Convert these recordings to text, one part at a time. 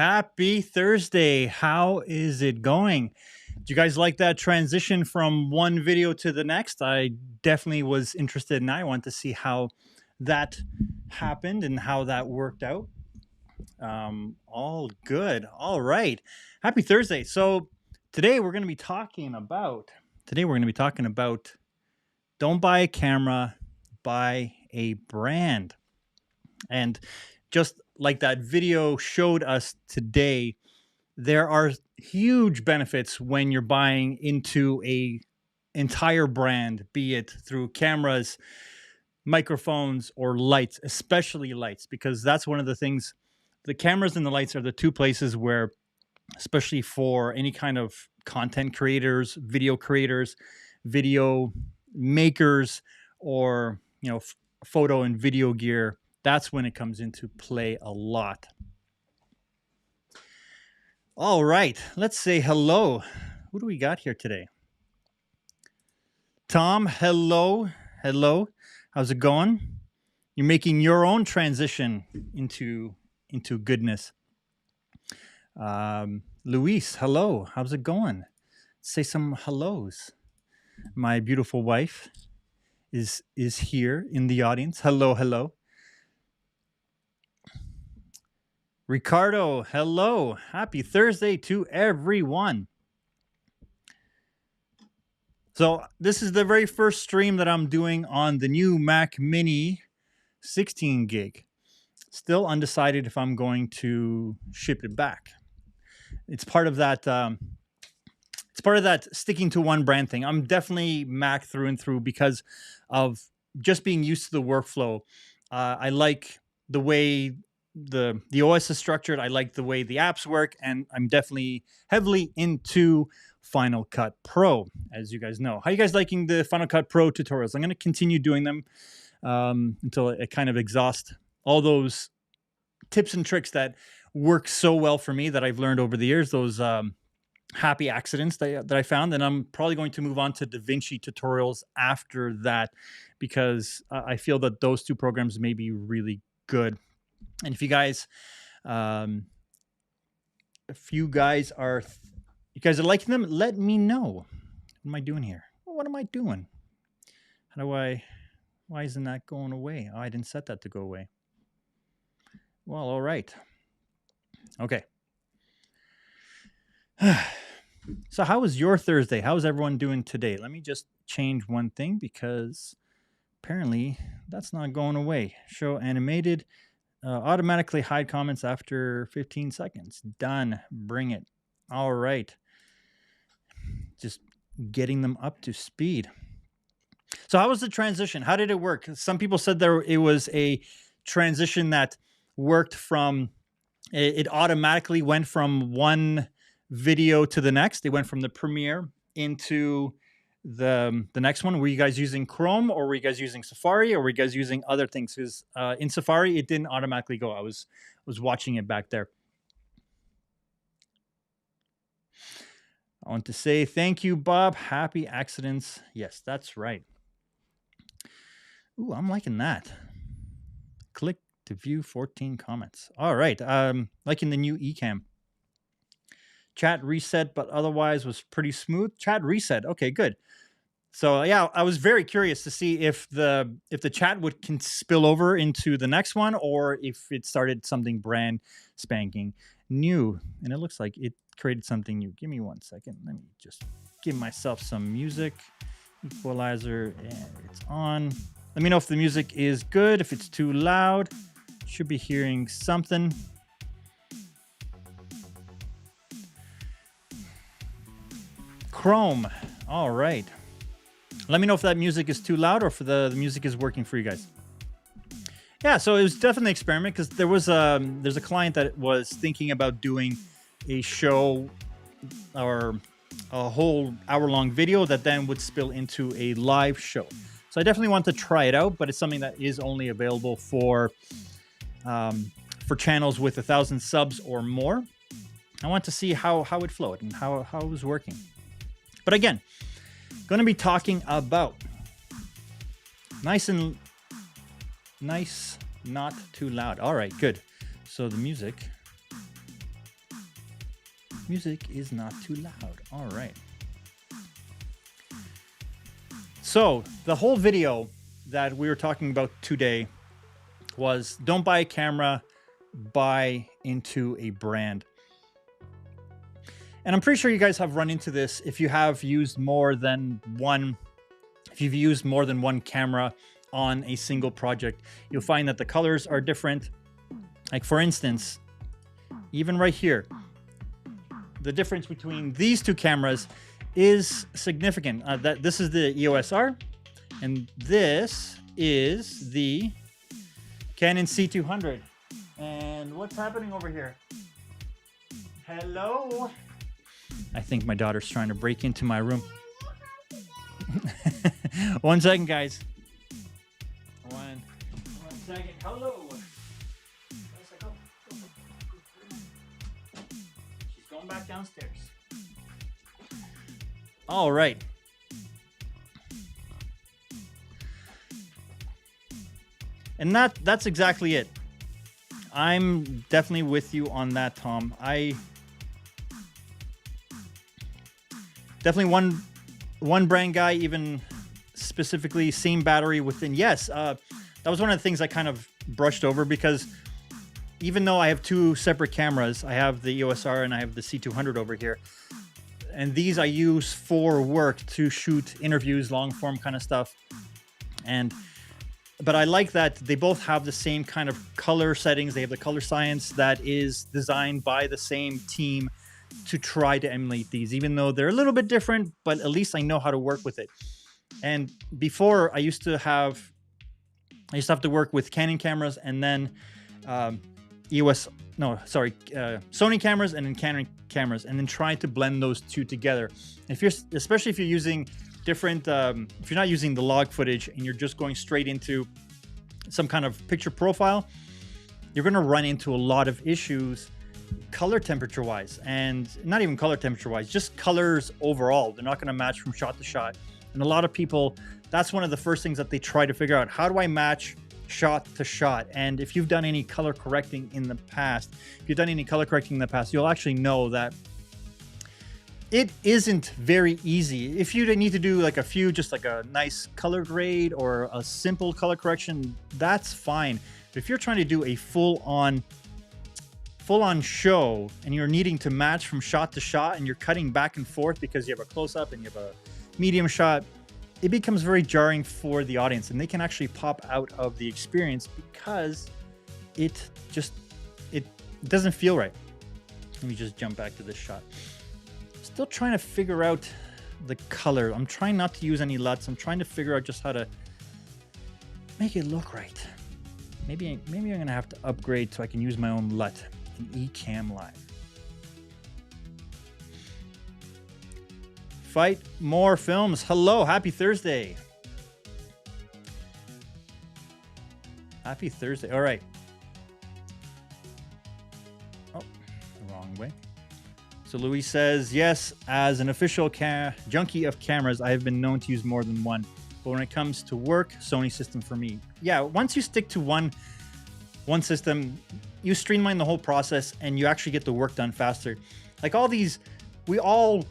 Happy Thursday. How is it going? Do you guys like that transition from one video to the next? I definitely was interested and I want to see how that happened and how that worked out. All good. All right. Happy Thursday. So today we're going to be talking about don't buy a camera, buy a brand. And just like that video showed us today, there are huge benefits when you're buying into a entire brand, be it through cameras, microphones, or lights, especially lights, because that's one of the things. The cameras and the lights are the two places where, especially for any kind of content creators, video makers, or photo and video gear, that's when it comes into play a lot. All right, let's say hello. Who do we got here today? Tom, hello. Hello. How's it going? You're making your own transition into goodness. Luis, hello. How's it going? Say some hellos. My beautiful wife is here in the audience. Hello, hello. Ricardo, hello. Happy Thursday to everyone. So this is the very first stream that I'm doing on the new Mac Mini 16 gig. Still undecided if I'm going to ship it back. It's part of that. It's part of that sticking to one brand thing. I'm definitely Mac through and through because of just being used to the workflow. I like the way the OS is structured. I like the way the apps work, and I'm definitely heavily into Final Cut Pro, as you guys know. How are you guys liking the Final Cut Pro tutorials? I'm going to continue doing them until it kind of exhausts all those tips and tricks that work so well for me that I've learned over the years, those happy accidents that I found. And I'm probably going to move on to DaVinci tutorials after that because I feel that those two programs may be really good. And if you guys are liking them, let me know. What am I doing here? What am I doing? Why isn't that going away? Oh, I didn't set that to go away. Well, all right. Okay. So how was your Thursday? How's everyone doing today? Let me just change one thing because apparently that's not going away. Show animated. Automatically hide comments after 15 seconds. Done. Bring it. All right. Just getting them up to speed. So how was the transition? How did it work? Some people said it was a transition that worked from, it automatically went from one video to the next. It went from the premiere into the next one. Were you guys using Chrome, or were you guys using Safari, or were you guys using other things? Because in Safari, it didn't automatically go. I was watching it back there. I want to say thank you, Bob. Happy accidents. Yes, that's right. Ooh, I'm liking that. Click to view 14 comments. All right. Liking the new eCam. Chat reset, but otherwise was pretty smooth. Chat reset. Okay, good. So yeah, I was very curious to see if the chat can spill over into the next one, or if it started something brand spanking new. And it looks like it created something new. Give me 1 second. Let me just give myself some music. Equalizer, and it's on. Let me know if the music is good. If it's too loud, should be hearing something. Chrome. All right. Let me know if that music is too loud or if the music is working for you guys. Yeah, so it was definitely an experiment because there's a client that was thinking about doing a show or a whole hour-long video that then would spill into a live show. So I definitely want to try it out, but it's something that is only available for channels with 1,000 subs or more. I want to see how it flowed and how it was working. But again, going to be talking about nice, not too loud. All right, good. So the music Music is not too loud. All right. So the whole video that we were talking about today was don't buy a camera, buy into a brand. And I'm pretty sure you guys have run into this if you have used more than one, if you've used more than one camera on a single project, you'll find that the colors are different. Like for instance, even right here, the difference between these two cameras is significant. This is the EOS R, and this is the Canon C200. And what's happening over here? Hello? I think my daughter's trying to break into my room. 1 second, guys. One second. Hello. She's going back downstairs. All right. And that's exactly it. I'm definitely with you on that, Tom. I definitely one brand guy, even specifically same battery within. Yes, that was one of the things I kind of brushed over, because even though I have two separate cameras, I have the EOS R and I have the C200 over here. And these I use for work to shoot interviews, long form kind of stuff. But I like that they both have the same kind of color settings. They have the color science that is designed by the same team to try to emulate these, even though they're a little bit different, but at least I know how to work with it. And before I used to have to work with Canon cameras and then Sony cameras and then Canon cameras, and then try to blend those two together. Especially if you're using different, if you're not using the log footage and you're just going straight into some kind of picture profile, you're going to run into a lot of issues color temperature wise, and not even color temperature wise, just colors overall. They're not going to match from shot to shot. And a lot of people, that's one of the first things that they try to figure out. How do I match shot to shot? And if you've done any color correcting in the past, you'll actually know that it isn't very easy. If you need to do like a few, just like a nice color grade or a simple color correction, that's fine. But if you're trying to do a full-on show and you're needing to match from shot to shot and you're cutting back and forth because you have a close-up and you have a medium shot, it becomes very jarring for the audience, and they can actually pop out of the experience because it doesn't feel right. Let me just jump back to this shot. Still trying to figure out the color. I'm trying not to use any LUTs. I'm trying to figure out just how to make it look right. Maybe I'm gonna have to upgrade so I can use my own LUT in Ecamm Live. Fight More Films. Hello, happy Thursday. Happy Thursday. All right. Oh, the wrong way. So Louis says, yes, as an official junkie of cameras, I have been known to use more than one. But when it comes to work, Sony system for me. Yeah, once you stick to one system, you streamline the whole process and you actually get the work done faster. Like all these, well,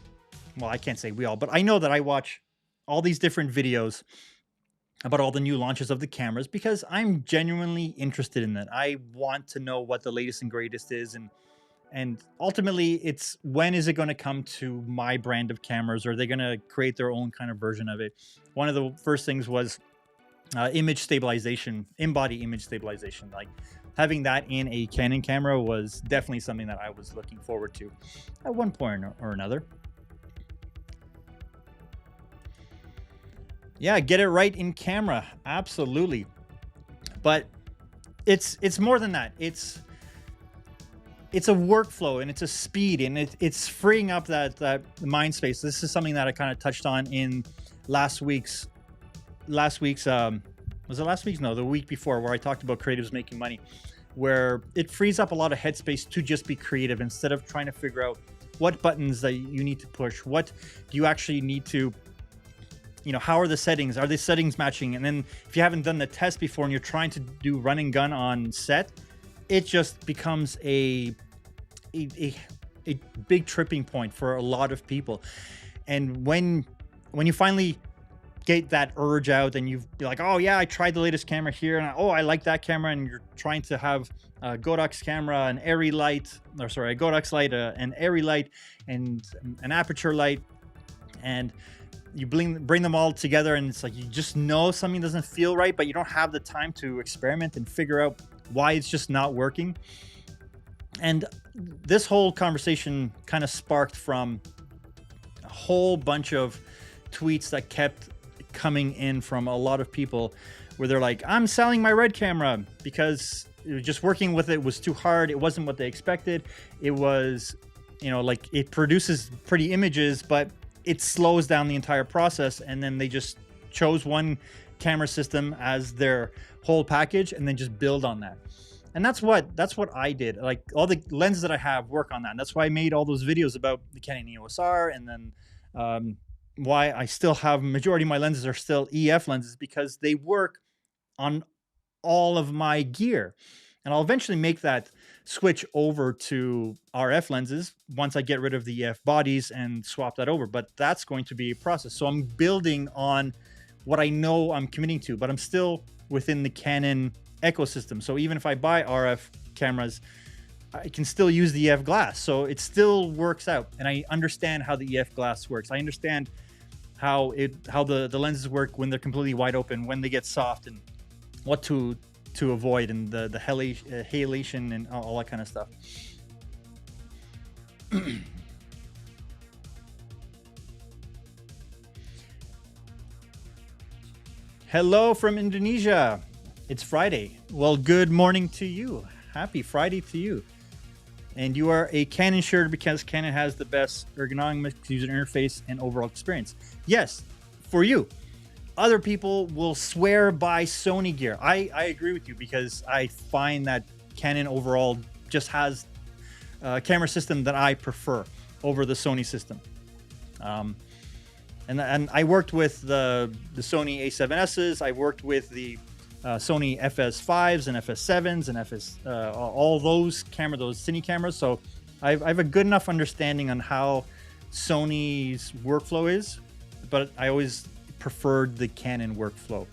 I can't say we all, but I know that I watch all these different videos about all the new launches of the cameras because I'm genuinely interested in that. I want to know what the latest and greatest is, and ultimately it's when is it going to come to my brand of cameras? Or are they going to create their own kind of version of it? One of the first things was image stabilization, in-body image stabilization. Like having that in a Canon camera was definitely something that I was looking forward to at one point or another. Yeah, get it right in camera. Absolutely. But it's more than that. It's a workflow and it's a speed, and it's freeing up that mind space. This is something that I kind of touched on in last week's was it last week's? No, the week before, where I talked about creatives making money, where it frees up a lot of headspace to just be creative instead of trying to figure out what buttons that you need to push. What do you actually need to, how are the settings? Are the settings matching? And then if you haven't done the test before and you're trying to do run and gun on set, it just becomes a a big tripping point for a lot of people. And when you finally get that urge out and you've be like, oh yeah, I tried the latest camera here, and oh, I like that camera, and you're trying to have a Godox camera, an Airy light, or sorry, a Godox light, an Airy light, and an aperture light, and you bring them all together, and it's like you just know something doesn't feel right, but you don't have the time to experiment and figure out why it's just not working. And this whole conversation kind of sparked from a whole bunch of tweets that kept coming in from a lot of people where they're like, I'm selling my Red camera because it was just working with it was too hard. It wasn't what they expected. It was, you know, like it produces pretty images, but it slows down the entire process. And then they just chose one camera system as their whole package and then just build on that. And that's what I did. Like all the lenses that I have work on that. And that's why I made all those videos about the Canon EOS R, and then why I still have majority of my lenses are still EF lenses, because they work on all of my gear. And I'll eventually make that switch over to RF lenses once I get rid of the EF bodies and swap that over. But that's going to be a process. So I'm building on what I know I'm committing to, but I'm still within the Canon ecosystem. So even if I buy RF cameras, I can still use the EF glass. So it still works out. And I understand how the EF glass works. I understand how the lenses work when they're completely wide open, when they get soft, and what to avoid, and the halation and all that kind of stuff. Hello from Indonesia. It's Friday. Well, good morning to you. Happy Friday to you. And you are a Canon shirter because Canon has the best ergonomic user interface and overall experience. Yes, for you. Other people will swear by Sony gear. I agree with you, because I find that Canon overall just has a camera system that I prefer over the Sony system. And I worked with the Sony A7Ss. I worked with the Sony FS5s and FS7s and all those cine cameras. So I have a good enough understanding on how Sony's workflow is, but I always preferred the Canon workflow.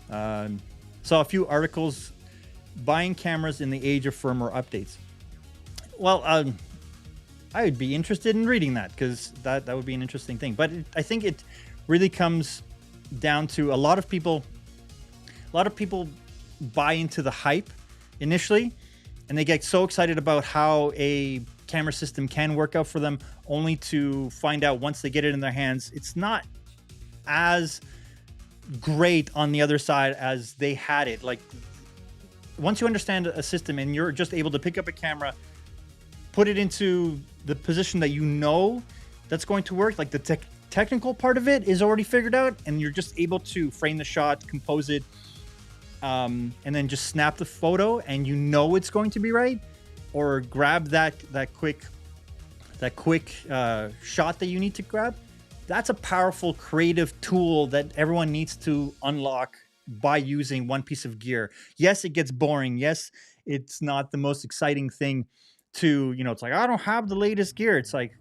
Saw a few articles, buying cameras in the age of firmware updates. Well, I would be interested in reading that, because that would be an interesting thing. But I think it really comes down to a lot of people buy into the hype initially, and they get so excited about how a camera system can work out for them, only to find out once they get it in their hands, it's not as great on the other side as they had it. Like, once you understand a system and you're just able to pick up a camera, put it into the position that you know that's going to work, like the technical part of it is already figured out, and you're just able to frame the shot, compose it, and then just snap the photo, and you know it's going to be right, or grab that quick shot that you need to grab. That's a powerful creative tool that everyone needs to unlock by using one piece of gear. Yes, it gets boring. Yes, it's not the most exciting thing to, it's like, I don't have the latest gear. It's like,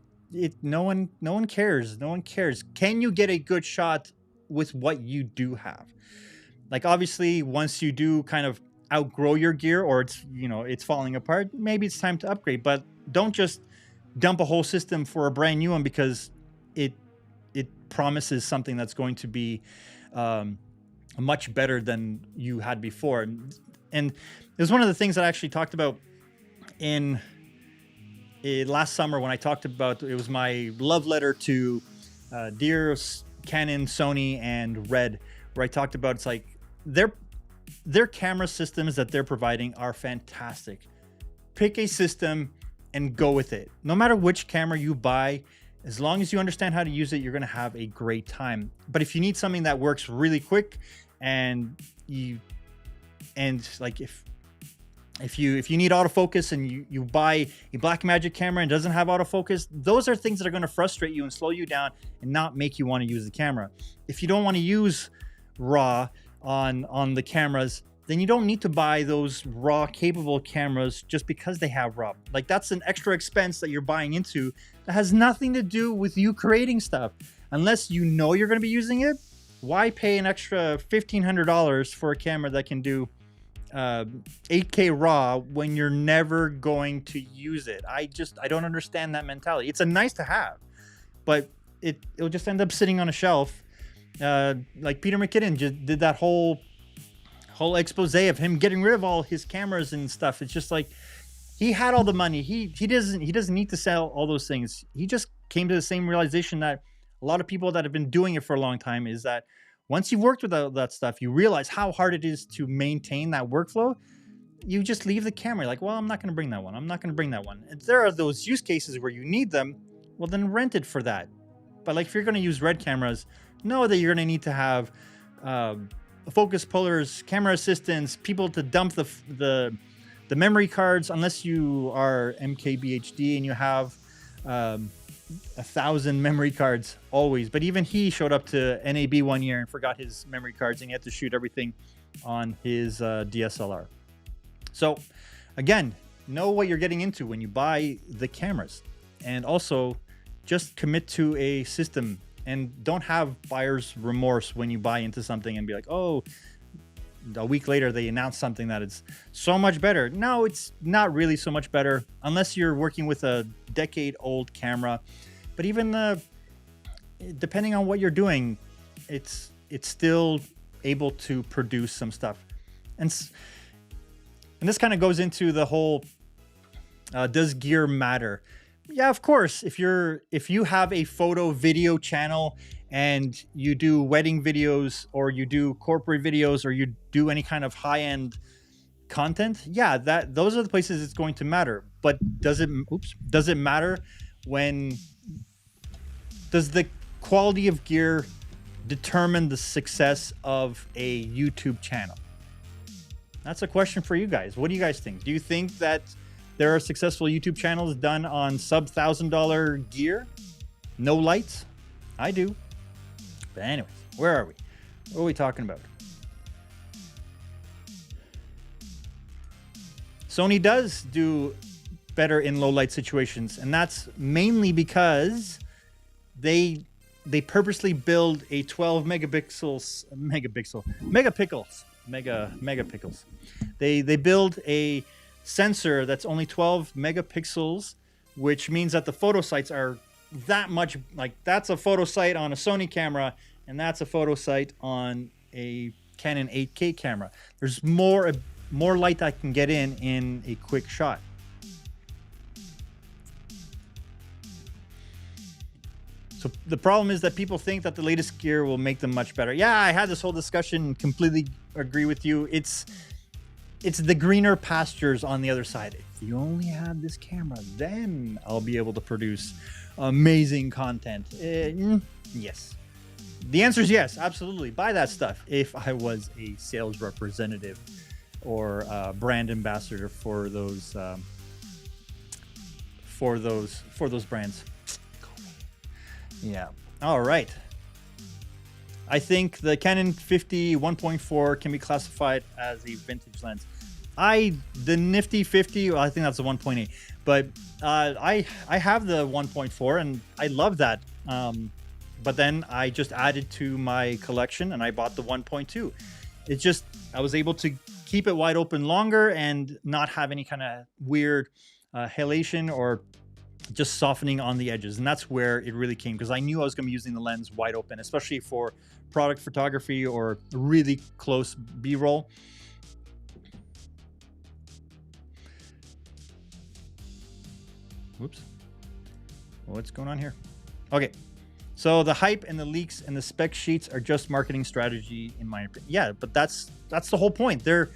no one cares. No one cares. Can you get a good shot with what you do have? Like, obviously, once you do kind of outgrow your gear, or it's falling apart, maybe it's time to upgrade. But don't just dump a whole system for a brand new one because it promises something that's going to be much better than you had before. And it was one of the things that I actually talked about in last summer, when I talked about, it was my love letter to dear Canon, Sony, and Red, where I talked about, it's like their camera systems that they're providing are fantastic. Pick a system and go with it. No matter which camera you buy, as long as you understand how to use it, you're going to have a great time. But if you need something that works really quick, and like if you need autofocus and you buy a Blackmagic camera and doesn't have autofocus, those are things that are going to frustrate you and slow you down and not make you want to use the camera. If you don't want to use RAW on the cameras, then you don't need to buy those raw capable cameras just because they have raw. Like, that's an extra expense that you're buying into that has nothing to do with you creating stuff. Unless you know you're going to be using it, why pay an extra $1,500 for a camera that can do 8K raw when you're never going to use it? I don't understand that mentality. It's a nice to have, but it'll just end up sitting on a shelf. Like Peter McKinnon just did that whole expose of him getting rid of all his cameras and stuff. It's just like, he had all the money. He doesn't need to sell all those things. He just came to the same realization that a lot of people that have been doing it for a long time is that once you've worked with that stuff, you realize how hard it is to maintain that workflow. You just leave the camera. Like, well, I'm not going to bring that one. I'm not going to bring that one. And there are those use cases where you need them. Well, then rent it for that. But like, if you're going to use RED cameras, know that you're going to need to have focus pullers, camera assistants, people to dump the memory cards, unless you are MKBHD and you have 1,000 memory cards always. But even he showed up to NAB one year and forgot his memory cards, and he had to shoot everything on his DSLR. So again, know what you're getting into when you buy the cameras, and also just commit to a system, and don't have buyer's remorse when you buy into something and be like, oh, a week later they announce something that it's so much better. No, it's not really so much better unless you're working with a decade-old camera. But even depending on what you're doing, it's still able to produce some stuff. And this kind of goes into the whole does gear matter? Yeah, of course. If you have a photo video channel and you do wedding videos, or you do corporate videos, or you do any kind of high-end content, yeah, those are the places it's going to matter. But does it matter when does the quality of gear determine the success of a YouTube channel? That's a question for you guys. What do you guys think? Do you think that there are successful YouTube channels done on sub-$1,000 gear? No lights? I do. But anyways, where are we? What are we talking about? Sony does do better in low light situations, and that's mainly because they purposely build a 12 megapixels. They build a sensor that's only 12 megapixels, which means that the photo sites are that much. Like, that's a photo site on a Sony camera, and that's a photo site on a Canon 8K camera. There's more light that can get in a quick shot. So the problem is that people think that the latest gear will make them much better. Yeah, I had this whole discussion, completely agree with you. It's the greener pastures on the other side. If you only have this camera, then I'll be able to produce amazing content. Yes. The answer is yes, absolutely. Buy that stuff if I was a sales representative or brand ambassador for those brands. Yeah. All right. I think the Canon 50 1.4 can be classified as a vintage lens. The nifty 50, well, I think that's a 1.8, but I have the 1.4 and I love that. But then I just added to my collection and I bought the 1.2. It's just, I was able to keep it wide open longer and not have any kind of weird halation or just softening on the edges. And that's where it really came, because I knew I was going to be using the lens wide open, especially for product photography or really close B-roll. Whoops. What's going on here? Okay. So the hype and the leaks and the spec sheets are just marketing strategy, in my opinion. Yeah, but that's the whole point. They're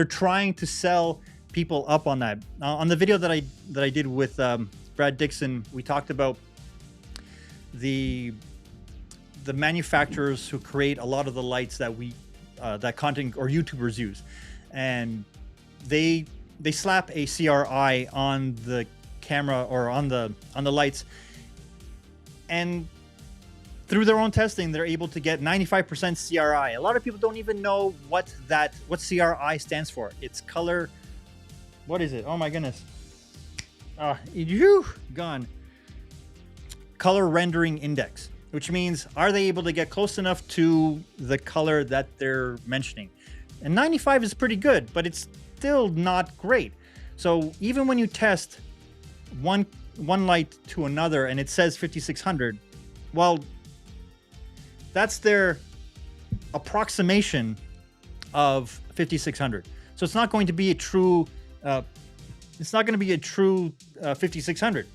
trying to sell people up on that. On the video that I did with Brad Dixon, we talked about the manufacturers who create a lot of the lights that that content or YouTubers use, and they slap a CRI on the camera or on the lights, and through their own testing, they're able to get 95% CRI. A lot of people don't even know what CRI stands for. It's color. What is it? Oh my goodness. Gone. Color rendering index, which means are they able to get close enough to the color that they're mentioning? And 95 is pretty good, but it's still not great. So even when you test one light to another and it says 5600, well, that's their approximation of 5600. So it's not going to be a true 5600.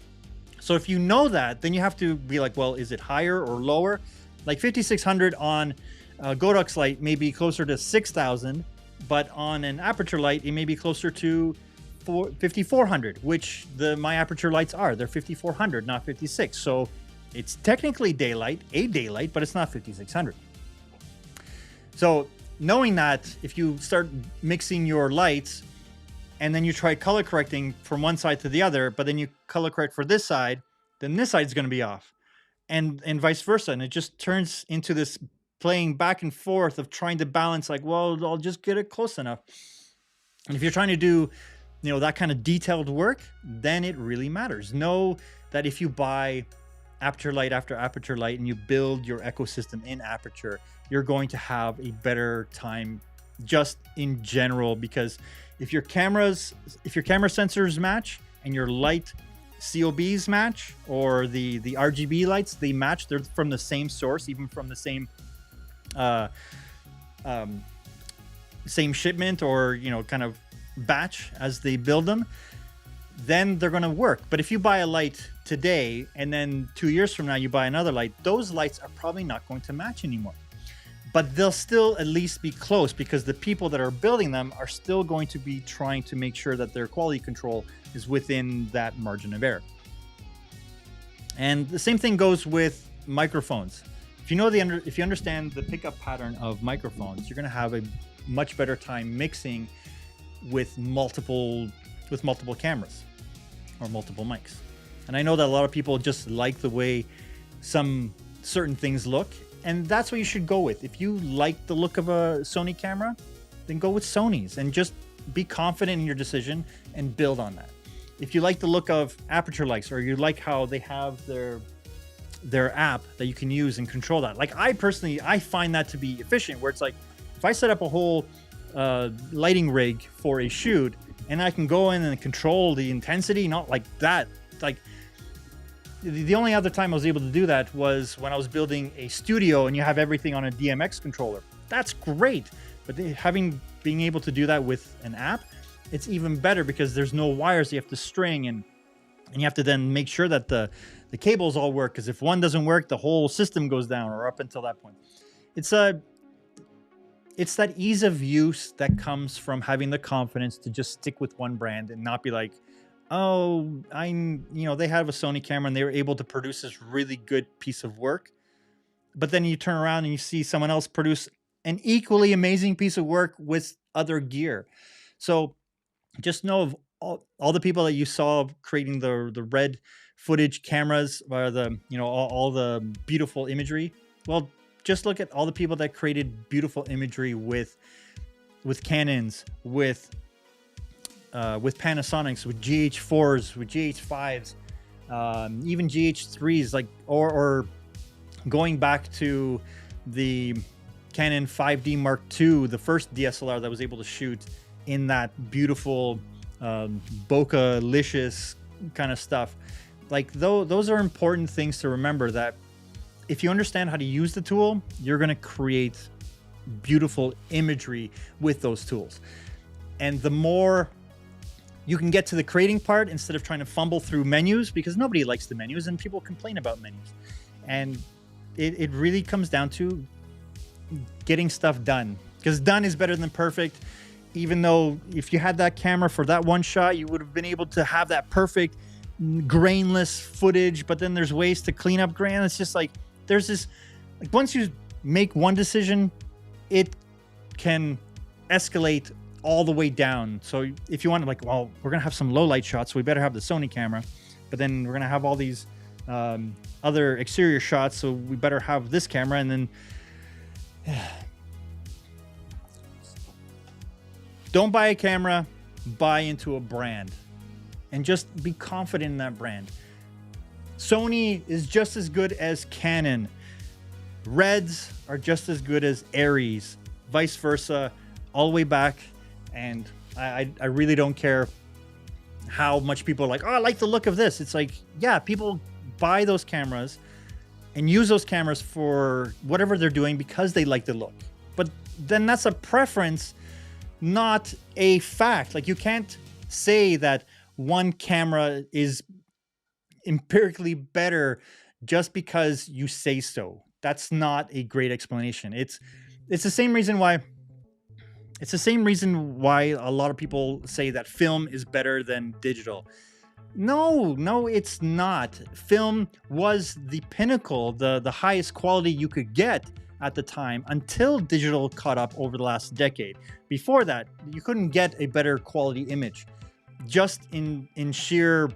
So if you know that, then you have to be like, well, is it higher or lower? Like 5600 on Godox light may be closer to 6000, but on an aperture light, it may be closer to 5400, which my aperture lights are. They're 5400, not 56. So it's technically daylight, but it's not 5600. So knowing that, if you start mixing your lights and then you try color correcting from one side to the other, but then you color correct for this side, then this side is going to be off, and vice versa. And it just turns into this playing back and forth of trying to balance, like, well, I'll just get it close enough. And if you're trying to do, that kind of detailed work, then it really matters. Know that if you buy aperture light after aperture light and you build your ecosystem in aperture, you're going to have a better time just in general, because if your camera sensors match and your light COBs match, or the RGB lights, they match, they're from the same source, even from the same shipment or kind of batch as they build them, then they're going to work. But if you buy a light today and then 2 years from now you buy another light, those lights are probably not going to match anymore. But they'll still at least be close, because the people that are building them are still going to be trying to make sure that their quality control is within that margin of error. And the same thing goes with microphones. If you understand the pickup pattern of microphones, you're going to have a much better time mixing with multiple cameras or multiple mics. And I know that a lot of people just like the way some certain things look, and that's what you should go with. If you like the look of a Sony camera, then go with Sony's and just be confident in your decision and build on that. If you like the look of aperture lights, or you like how they have their app that you can use and control that. Like I find that to be efficient, where it's like, if I set up a whole lighting rig for a shoot and I can go in and control the intensity, not like that. Like the only other time I was able to do that was when I was building a studio and you have everything on a DMX controller. That's great. But being able to do that with an app, it's even better, because there's no wires you have to string, and you have to then make sure that the cables all work, because if one doesn't work, the whole system goes down, or up until that point. It's that ease of use that comes from having the confidence to just stick with one brand and not be like, oh, they have a Sony camera and they were able to produce this really good piece of work. But then you turn around and you see someone else produce an equally amazing piece of work with other gear. So just know of all the people that you saw creating the red footage cameras, or all the beautiful imagery. Well, just look at all the people that created beautiful imagery with Canons, with Panasonics, with GH4s, with GH5s, even GH3s, like or going back to the Canon 5D Mark II, the first DSLR that was able to shoot in that beautiful bokeh-licious kind of stuff. Like those are important things to remember, that if you understand how to use the tool, you're going to create beautiful imagery with those tools. And the more you can get to the creating part instead of trying to fumble through menus, because nobody likes the menus and people complain about menus. And it really comes down to getting stuff done, because done is better than perfect. Even though if you had that camera for that one shot, you would have been able to have that perfect grainless footage, but then there's ways to clean up grain. It's just like, there's this, like, once you make one decision, it can escalate all the way down. So if you want to, like, well, we're going to have some low light shots, so we better have the Sony camera, but then we're going to have all these other exterior shots, so we better have this camera. And then don't buy a camera, buy into a brand and just be confident in that brand. Sony is just as good as Canon. Reds are just as good as Aries, vice versa, all the way back. And I really don't care how much people are like, oh, I like the look of this. It's like, yeah, people buy those cameras and use those cameras for whatever they're doing because they like the look. But then that's a preference, not a fact. Like, you can't say that one camera is empirically better just because you say so. That's not a great explanation. It's the same reason why a lot of people say that film is better than digital. No, it's not. Film was the pinnacle, the highest quality you could get at the time, until digital caught up over the last decade. Before that, you couldn't get a better quality image, just in sheer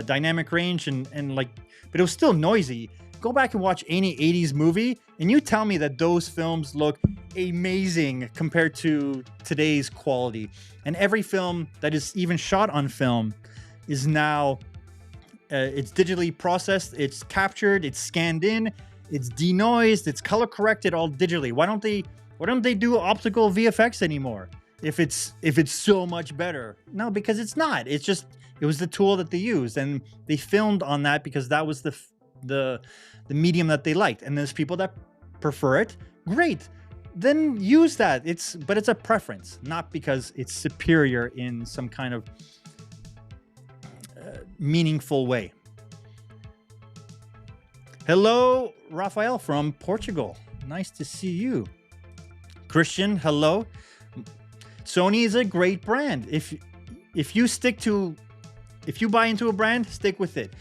dynamic range and like, but it was still noisy. Go back and watch any 80s movie and you tell me that those films look amazing compared to today's quality. And every film that is even shot on film is now it's digitally processed, it's captured, it's scanned in, it's denoised, it's color corrected all digitally. Why don't they do optical VFX anymore if it's so much better? No, because it's not. It was the tool that they used, and they filmed on that because that was the medium that they liked. And there's people that prefer it. Great, then use that. But it's a preference, not because it's superior in some kind of meaningful way. Hello, Rafael from Portugal. Nice to see you. Christian, hello. Sony is a great brand. If you buy into a brand, stick with it.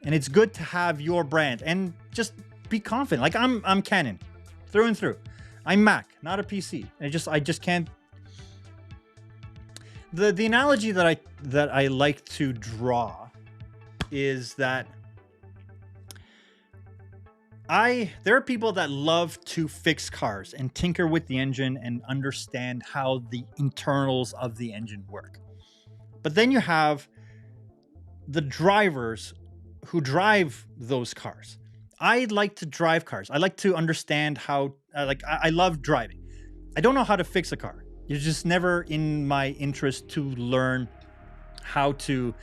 And it's good to have your brand and just be confident. Like, I'm Canon through and through. I'm Mac, not a PC. I just can't. The analogy that I like to draw is that there are people that love to fix cars and tinker with the engine and understand how the internals of the engine work. But then you have the drivers who drive those cars. I like to drive cars. I like to understand how, I love driving. I don't know how to fix a car. It's just never in my interest to learn how to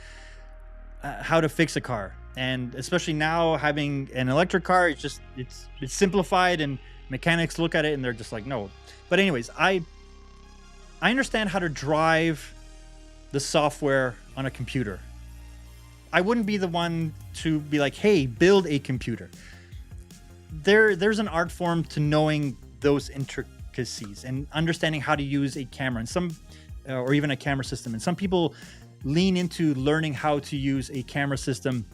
fix a car. And especially now, having an electric car, it's simplified, and mechanics look at it and they're just like, no. But anyways, I understand how to drive the software on a computer. I wouldn't be the one to be like, hey, build a computer. There's an art form to knowing those intricacies and understanding how to use a camera and or even a camera system. And some people lean into learning how to use a camera system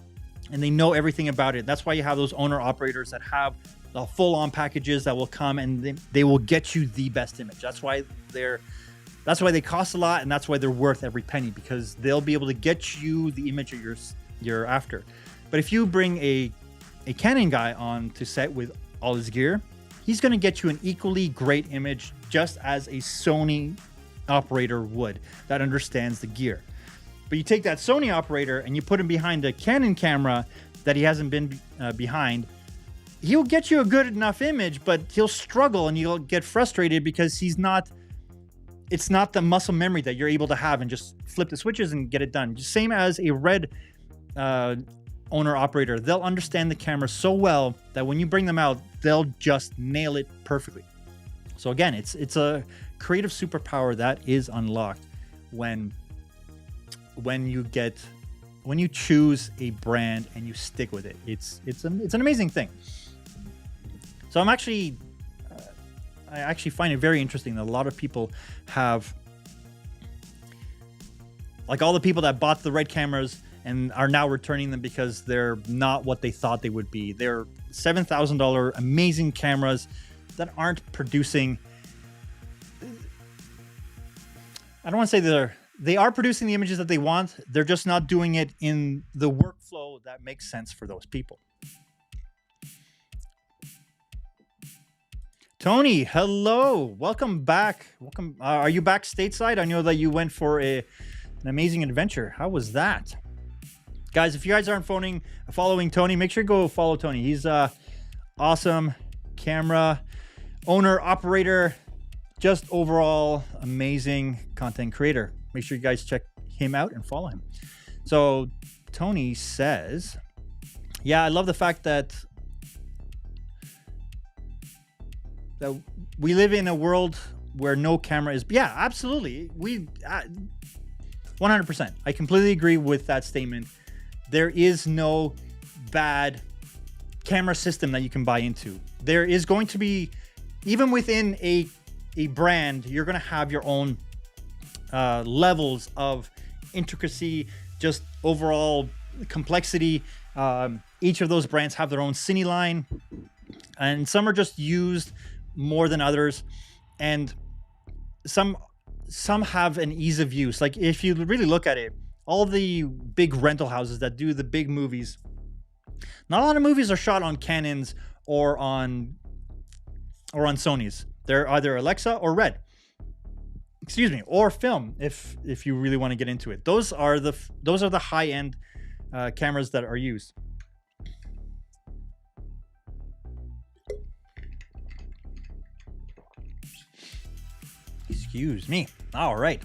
and they know everything about it. That's why you have those owner operators that have the full-on packages that will come and they will get you the best image. That's why they cost a lot, and that's why they're worth every penny, because they'll be able to get you the image that you're after. But if you bring a Canon guy on to set with all his gear, he's going to get you an equally great image, just as a Sony operator would that understands the gear. But you take that Sony operator and you put him behind a Canon camera that he hasn't been behind, he'll get you a good enough image, but he'll struggle and you'll get frustrated because it's not the muscle memory that you're able to have and just flip the switches and get it done. Just same as a Red owner operator. They'll understand the camera so well that when you bring them out, they'll just nail it perfectly. So again, it's a creative superpower that is unlocked when you choose a brand and you stick with it. It's an amazing thing. So I actually find it very interesting that a lot of people have, like, all the people that bought the Red cameras and are now returning them because they're not what they thought they would be. They're $7,000 amazing cameras that aren't producing. I don't want to say they are producing the images that they want. They're just not doing it in the workflow that makes sense for those people. Tony, hello. Welcome back. Welcome. Are you back stateside? I know that you went for an amazing adventure. How was that? Guys, if you guys aren't following Tony, make sure to go follow Tony. He's awesome camera owner, operator, just overall amazing content creator. Make sure you guys check him out and follow him. So Tony says, yeah, I love the fact that we live in a world where no camera is. Yeah, absolutely. 100%. I completely agree with that statement. There is no bad camera system that you can buy into. There is going to be, even within a brand, you're going to have your own levels of intricacy, just overall complexity. Each of those brands have their own cine line, and some are just used more than others, and some have an ease of use. Like if you really look at it, all the big rental houses that do the big movies, not a lot of movies are shot on Canons or on Sonys. They're either Alexa or Red, or film. If you really want to get into it, those are the high end cameras that are used. Excuse me. All right.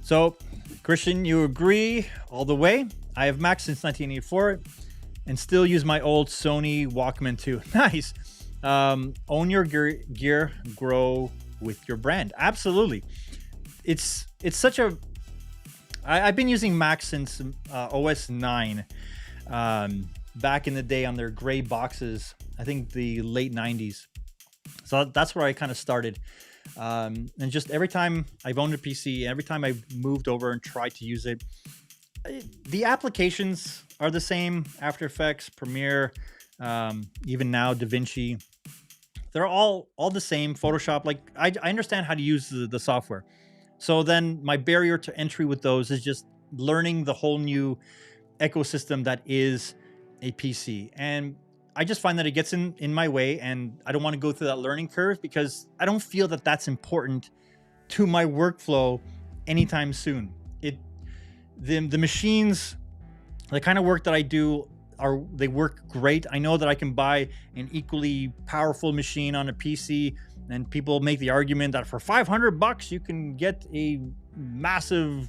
So, Christian, you agree all the way. I have Mac since 1984 and still use my old Sony Walkman too. Nice. Own your gear, grow with your brand. Absolutely. It's such a... I've been using Mac since OS 9. Back in the day on their gray boxes, I think the late 90s. So that's where I kind of started. And just every time I've owned a PC, every time I've moved over and tried to use it, the applications are the same. After Effects, Premiere, even now DaVinci, they're all the same. Photoshop, like I understand how to use the software. So then my barrier to entry with those is just learning the whole new ecosystem that is a PC. And I just find that it gets in my way, and I don't want to go through that learning curve because I don't feel that that's important to my workflow anytime soon. The machines, the kind of work that I do, they work great. I know that I can buy an equally powerful machine on a PC, and people make the argument that for $500 you can get a massive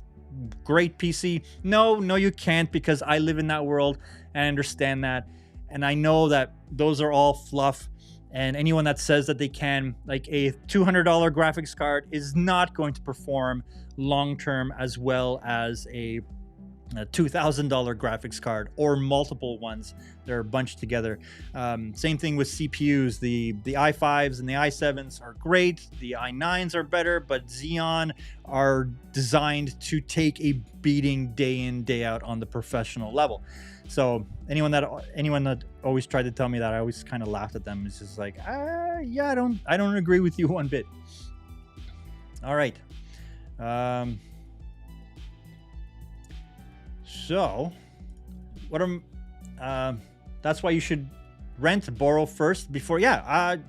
great PC. No, you can't, because I live in that world and I understand that. And I know that those are all fluff. And anyone that says that they can, like a $200 graphics card is not going to perform long-term as well as a $2,000 graphics card or multiple ones. They're bunched together. Same thing with CPUs. The i5s and the i7s are great. The i9s are better, but Xeon are designed to take a beating day in, day out on the professional level. So anyone that always tried to tell me that, I always kind of laughed at them. It's just like, yeah, I don't agree with you one bit. All right. So that's why you should rent, borrow first before. Yeah. I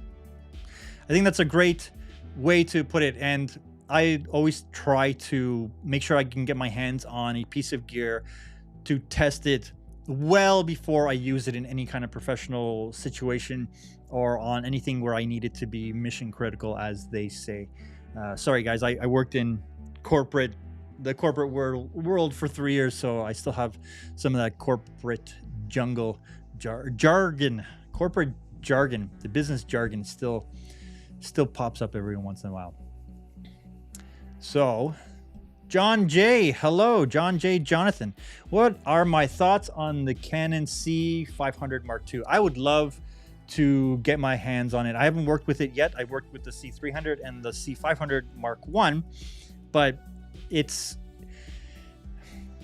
think that's a great way to put it. And I always try to make sure I can get my hands on a piece of gear to test it well before I use it in any kind of professional situation or on anything where I need it to be mission critical, as they say. Sorry guys, I worked in the corporate world for 3 years, so I still have some of that corporate jargon, corporate jargon. The business jargon still pops up every once in a while. So John J. Hello, John J. Jonathan. What are my thoughts on the Canon C500 Mark II? I would love to get my hands on it. I haven't worked with it yet. I worked with the C300 and the C500 Mark I, but it's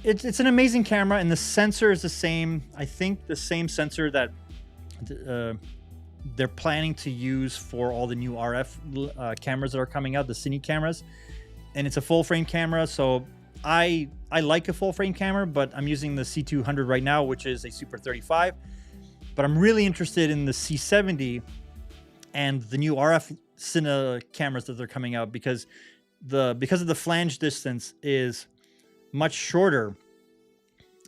an amazing camera, and the sensor is the same. I think the same sensor that they're planning to use for all the new RF cameras that are coming out, the cine cameras. And it's a full frame camera, so I like a full frame camera, but I'm using the C200 right now, which is a Super 35. But I'm really interested in the C70 and the new RF cine cameras that they're coming out, because of the flange distance is much shorter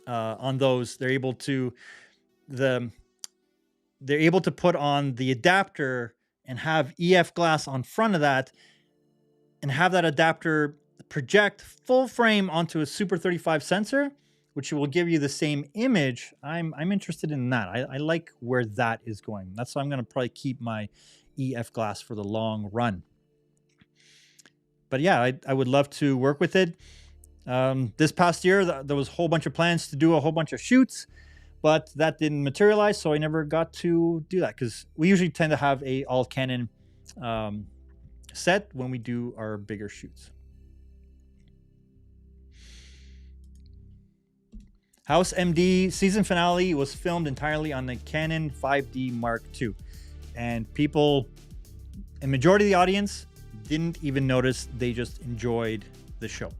on those. They're able to put on the adapter and have EF glass on front of that, and have that adapter project full frame onto a Super 35 sensor, which will give you the same image. I'm interested in that. I like where that is going. That's why I'm going to probably keep my EF glass for the long run. But yeah, I would love to work with it. This past year, there was a whole bunch of plans to do a whole bunch of shoots, but that didn't materialize, so I never got to do that, because we usually tend to have a all Canon set when we do our bigger shoots. House MD season finale was filmed entirely on the Canon 5D Mark II, and people, a majority of the audience, didn't even notice. They just enjoyed the show,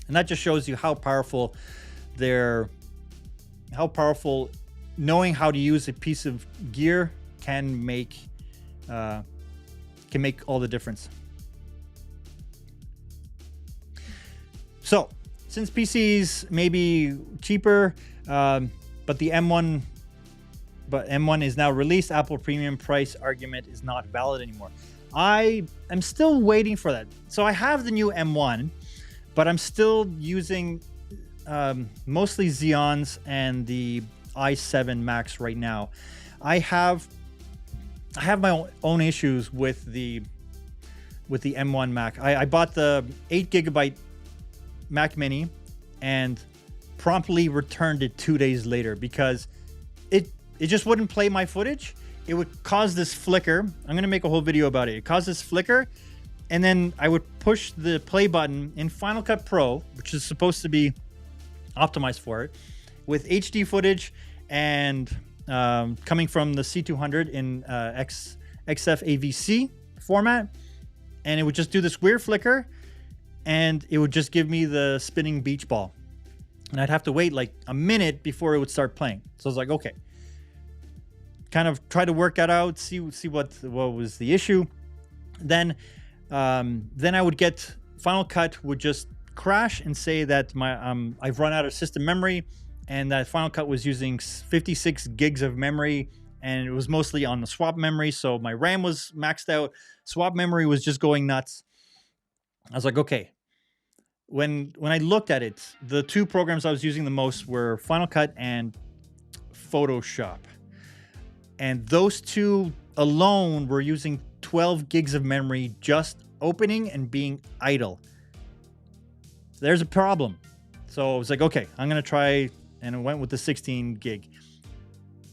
and that just shows you how powerful knowing how to use a piece of gear can make all the difference. So, since PCs may be cheaper, but M1 is now released, Apple premium price argument is not valid anymore. I am still waiting for that. So I have the new M1, but I'm still using mostly Xeons and the i7 Max right now. I have my own issues with the M1 Mac. I bought the 8GB Mac Mini and promptly returned it 2 days later because it just wouldn't play my footage. It would cause this flicker. I'm going to make a whole video about it. It caused this flicker, and then I would push the play button in Final Cut Pro, which is supposed to be optimized for it, with HD footage and coming from the C200 in XF AVC format, and it would just do this weird flicker, and it would just give me the spinning beach ball, and I'd have to wait like a minute before it would start playing. So I was like, okay, kind of try to work that out, see what was the issue. Then I would get Final Cut would just crash and say that I've run out of system memory, and that Final Cut was using 56 gigs of memory, and it was mostly on the swap memory, so my RAM was maxed out. Swap memory was just going nuts. I was like, okay. When I looked at it, the two programs I was using the most were Final Cut and Photoshop. And those two alone were using 12 gigs of memory just opening and being idle. There's a problem. So I was like, okay, I'm going to try, and I went with the 16 gig.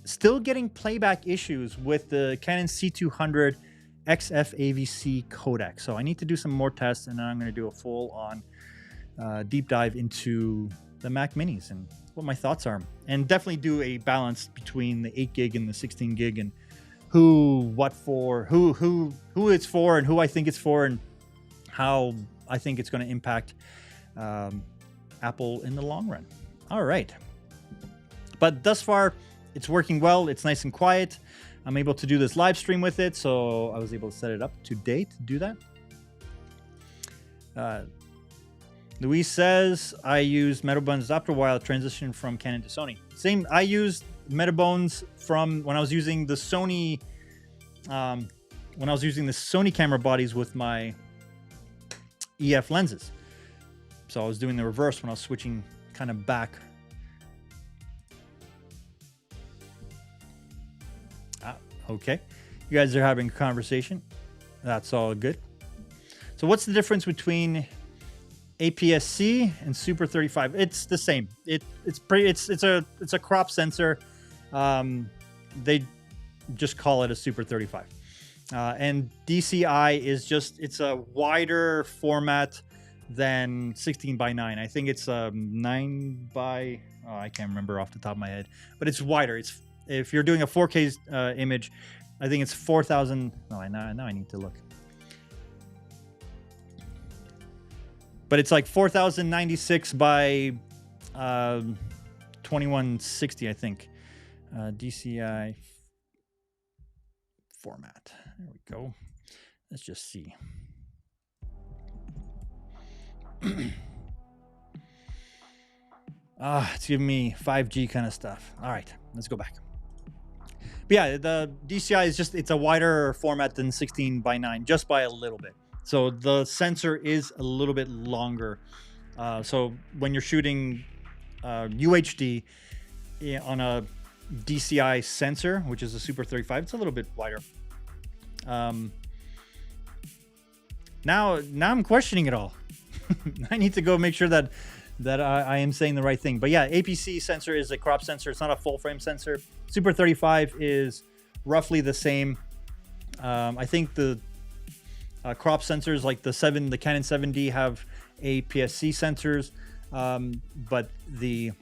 Still getting playback issues with the Canon C200 XF AVC codec. So I need to do some more tests, and then I'm going to do a full-on deep dive into the Mac Minis and what my thoughts are, and definitely do a balance between the 8 gig and the 16 gig, and who it's for, and who I think it's for, and how I think it's going to impact Apple in the long run. All right, but thus far it's working well. It's nice and quiet. I'm able to do this live stream with it, so I was able to set it up today to do that. Luis says, I used Metabones after a while, transition from Canon to Sony. Same, I used Metabones from when I was using the Sony, camera bodies with my EF lenses. So I was doing the reverse when I was switching kind of back. Okay. You guys are having a conversation. That's all good. So what's the difference between APS-C and Super 35? It's the same. It's a crop sensor. They just call it a Super 35. And DCI is it's a wider format than 16:9. I think it's 9 by, I can't remember off the top of my head, but it's wider. If you're doing a 4K image, I think it's 4,000. No, now I need to look. But it's like 4,096 by 2160, I think. DCI format. There we go. Let's just see. It's giving me 5G kind of stuff. All right, let's go back. But yeah, the DCI is just, it's a wider format than 16 by 9, just by a little bit. So the sensor is a little bit longer. So when you're shooting UHD on a DCI sensor, which is a Super 35, it's a little bit wider. Now I'm questioning it all. I need to go make sure that I am saying the right thing. But yeah, APC sensor is a crop sensor. It's not a full frame sensor. Super 35 is roughly the same. I think the crop sensors like the Canon 7D have APS-C sensors, but the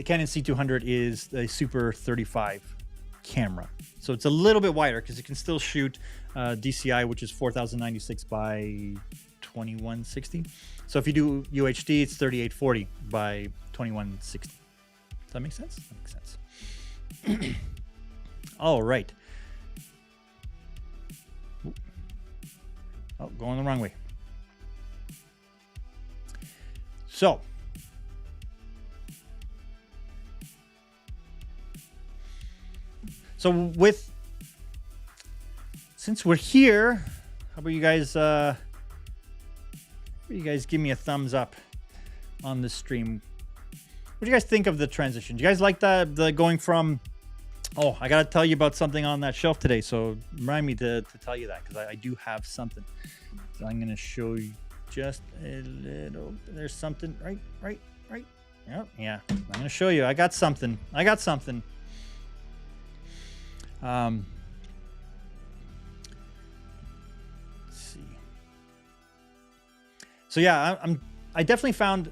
Canon C200 is a Super 35 camera. So it's a little bit wider because it can still shoot DCI, which is 4,096 by 2160. So if you do UHD, it's 3840 by 2160. Does that make sense? That makes sense. All right. Oh, going the wrong way. So since we're here, how about you guys give me a thumbs up on this stream? What do you guys think of the transition? Do you guys like the going from, oh, I got to tell you about something on that shelf today, so remind me to tell you that, because I do have something. So I'm going to show you just a little. There's something right. Yep, yeah, I'm going to show you. I got something. Let's see. So yeah, I definitely found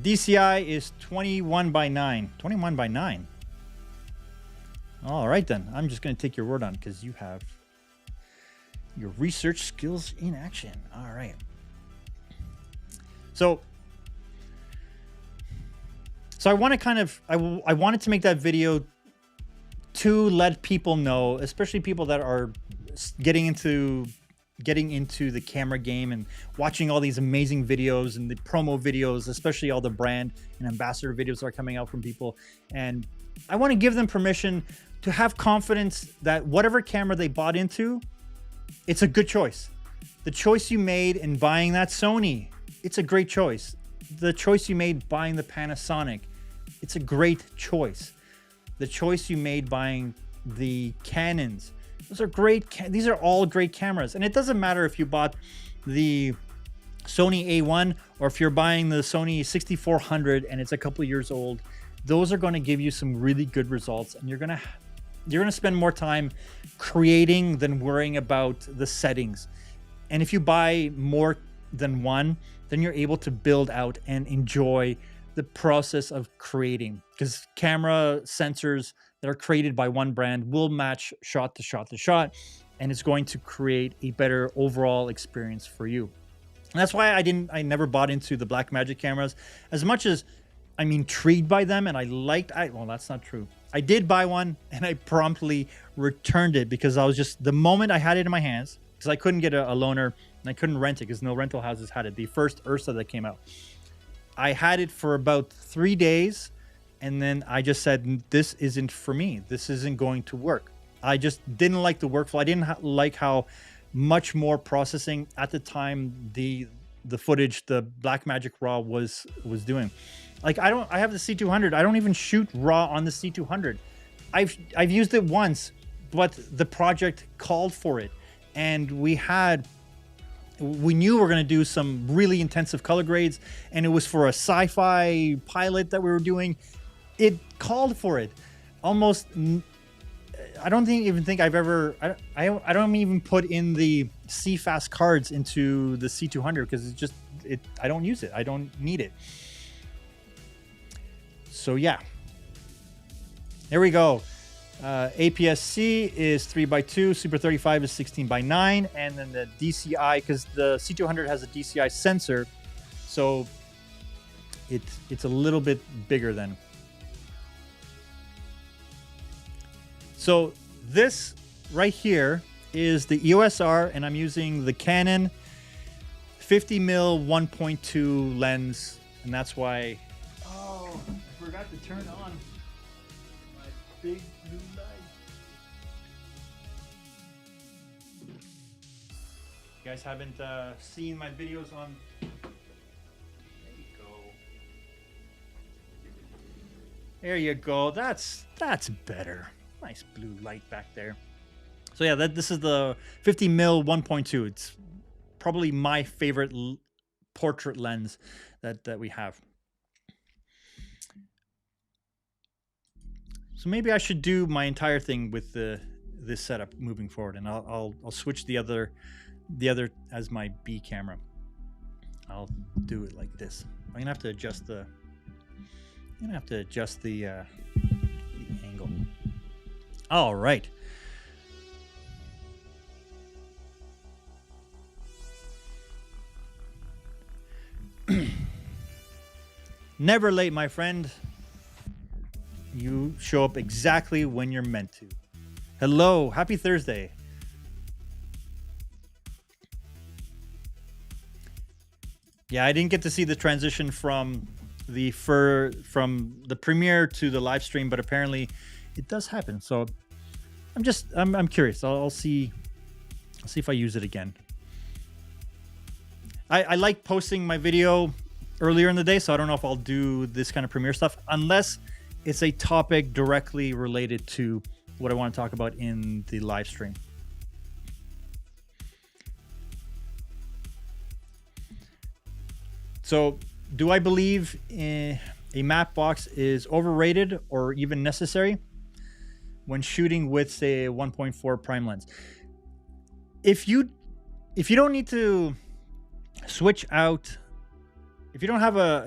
DCI is 21 by 9. 21 by 9. All right, then. I'm just going to take your word on it because you have your research skills in action. All right. So I want to kind of, I wanted to make that video to let people know, especially people that are getting into the camera game and watching all these amazing videos and the promo videos, especially all the brand and ambassador videos that are coming out from people. And I want to give them permission to have confidence that whatever camera they bought into, it's a good choice. The choice you made in buying that Sony, it's a great choice. The choice you made buying the Panasonic, it's a great choice. The choice you made buying the Canons, those are great. These are all great cameras. And it doesn't matter if you bought the Sony A1 or if you're buying the Sony 6400 and it's a couple of years old. Those are going to give you some really good results, and you're going to spend more time creating than worrying about the settings. And if you buy more than one, then you're able to build out and enjoy the process of creating, because camera sensors that are created by one brand will match shot to shot to shot, and it's going to create a better overall experience for you. And that's why I never bought into the Blackmagic cameras as much as I'm intrigued by them, and well, that's not true. I did buy one and I promptly returned it because I was just, the moment I had it in my hands, because I couldn't get a loaner and I couldn't rent it because no rental houses had it. The first Ursa that came out, I had it for about 3 days, and then I just said, this isn't for me. This isn't going to work. I just didn't like the workflow. I didn't like how much more processing at the time the footage the Blackmagic RAW was doing. Like I have the C200. I don't even shoot RAW on the C200. I've used it once, but the project called for it, and we knew we were going to do some really intensive color grades, and it was for a sci-fi pilot that we were doing. It called for it. Almost, I don't even think I've ever, I don't even put in the CFast cards into the C200 because I don't use it. I don't need it. So yeah, there we go. APS-C is 3x2, Super 35 is 16x9, and then the DCI, because the C200 has a DCI sensor, so it's a little bit bigger then. So this right here is the EOS R, and I'm using the Canon 50mm 1.2 lens, and that's why. Oh, I forgot to turn on my big blue light. You guys haven't seen my videos on. There you go. There you go. That's better. Nice blue light back there. So yeah, this is the 50mm 1.2. It's probably my favorite portrait lens that we have. So maybe I should do my entire thing with this setup moving forward, and I'll switch the other as my B camera. I'll do it like this. I'm gonna have to adjust the angle. All right. Never late, my friend. You show up exactly when you're meant to. Hello, happy Thursday. Yeah, I didn't get to see the transition from the premiere to the live stream, but apparently it does happen. So I'm curious. I'll see if I use it again. I like posting my video earlier in the day, so I don't know if I'll do this kind of premiere stuff unless it's a topic directly related to what I want to talk about in the live stream. So, do I believe a matte box is overrated or even necessary when shooting with, say, a 1.4 prime lens? If you don't need to switch out, if you don't have how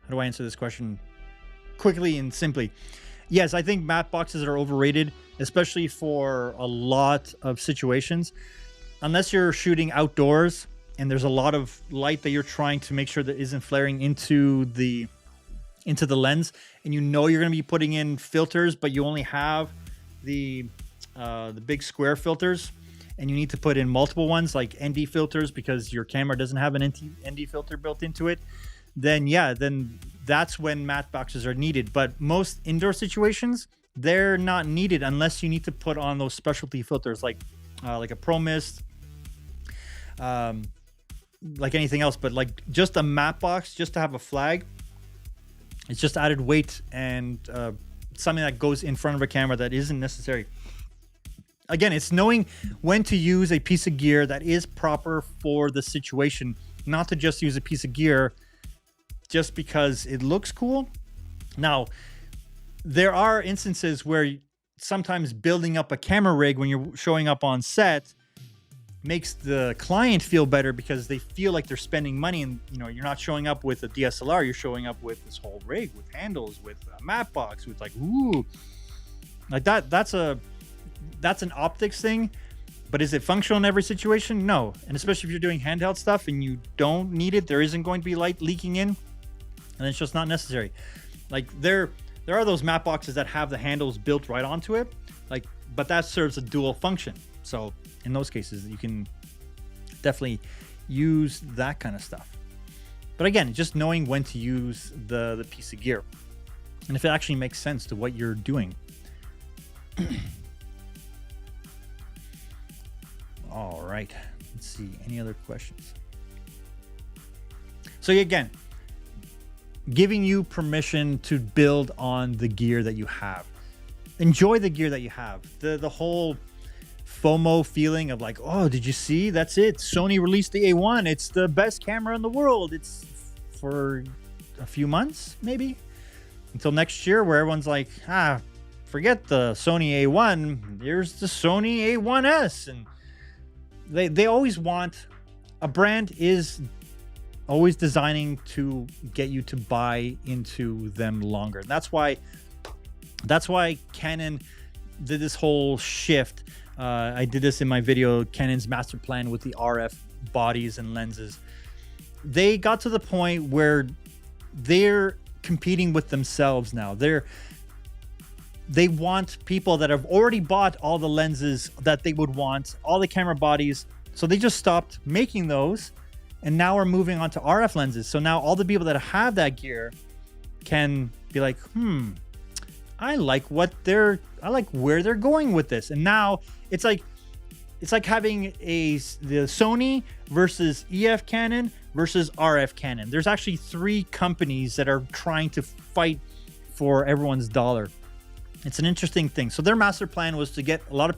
do I answer this question quickly and simply? Yes, I think matte boxes are overrated, especially for a lot of situations. Unless you're shooting outdoors and there's a lot of light that you're trying to make sure that isn't flaring into the lens, and you know you're going to be putting in filters, but you only have the big square filters, and you need to put in multiple ones like ND filters because your camera doesn't have an ND filter built into it, then that's when matte boxes are needed. But most indoor situations, they're not needed unless you need to put on those specialty filters like a Pro Mist, like anything else. But like just a matte box, just to have a flag, it's just added weight and something that goes in front of a camera that isn't necessary. Again, it's knowing when to use a piece of gear that is proper for the situation, not to just use a piece of gear just because it looks cool. Now, there are instances where sometimes building up a camera rig when you're showing up on set makes the client feel better because they feel like they're spending money, and you're not showing up with a DSLR, you're showing up with this whole rig with handles, with a matte box, with like that's an optics thing. But is it functional in every situation? No. And especially if you're doing handheld stuff and you don't need it, there isn't going to be light leaking in, and it's just not necessary. Like there are those matte boxes that have the handles built right onto it, but that serves a dual function. So in those cases, you can definitely use that kind of stuff. But again, just knowing when to use the piece of gear and if it actually makes sense to what you're doing. All right, let's see, any other questions? So again, giving you permission to build on the gear that you have. Enjoy the gear that you have. The whole FOMO feeling of like, oh, did you see? That's it. Sony released the A1. It's the best camera in the world. It's for a few months, maybe, until next year, where everyone's like, forget the Sony A1. Here's the Sony A1S. And they always want, a brand is always designing to get you to buy into them longer. And that's why That's why Canon did this whole shift. I did this in my video, Canon's master plan with the RF bodies and lenses. They got to the point where they're competing with themselves now. They want people that have already bought all the lenses that they would want, all the camera bodies. So they just stopped making those, and now we're moving on to RF lenses. So now all the people that have that gear can be like, I like where they're going with this. And now it's like having the Sony versus EF Canon versus RF Canon. There's actually 3 companies that are trying to fight for everyone's dollar. It's an interesting thing. So their master plan was to get a lot of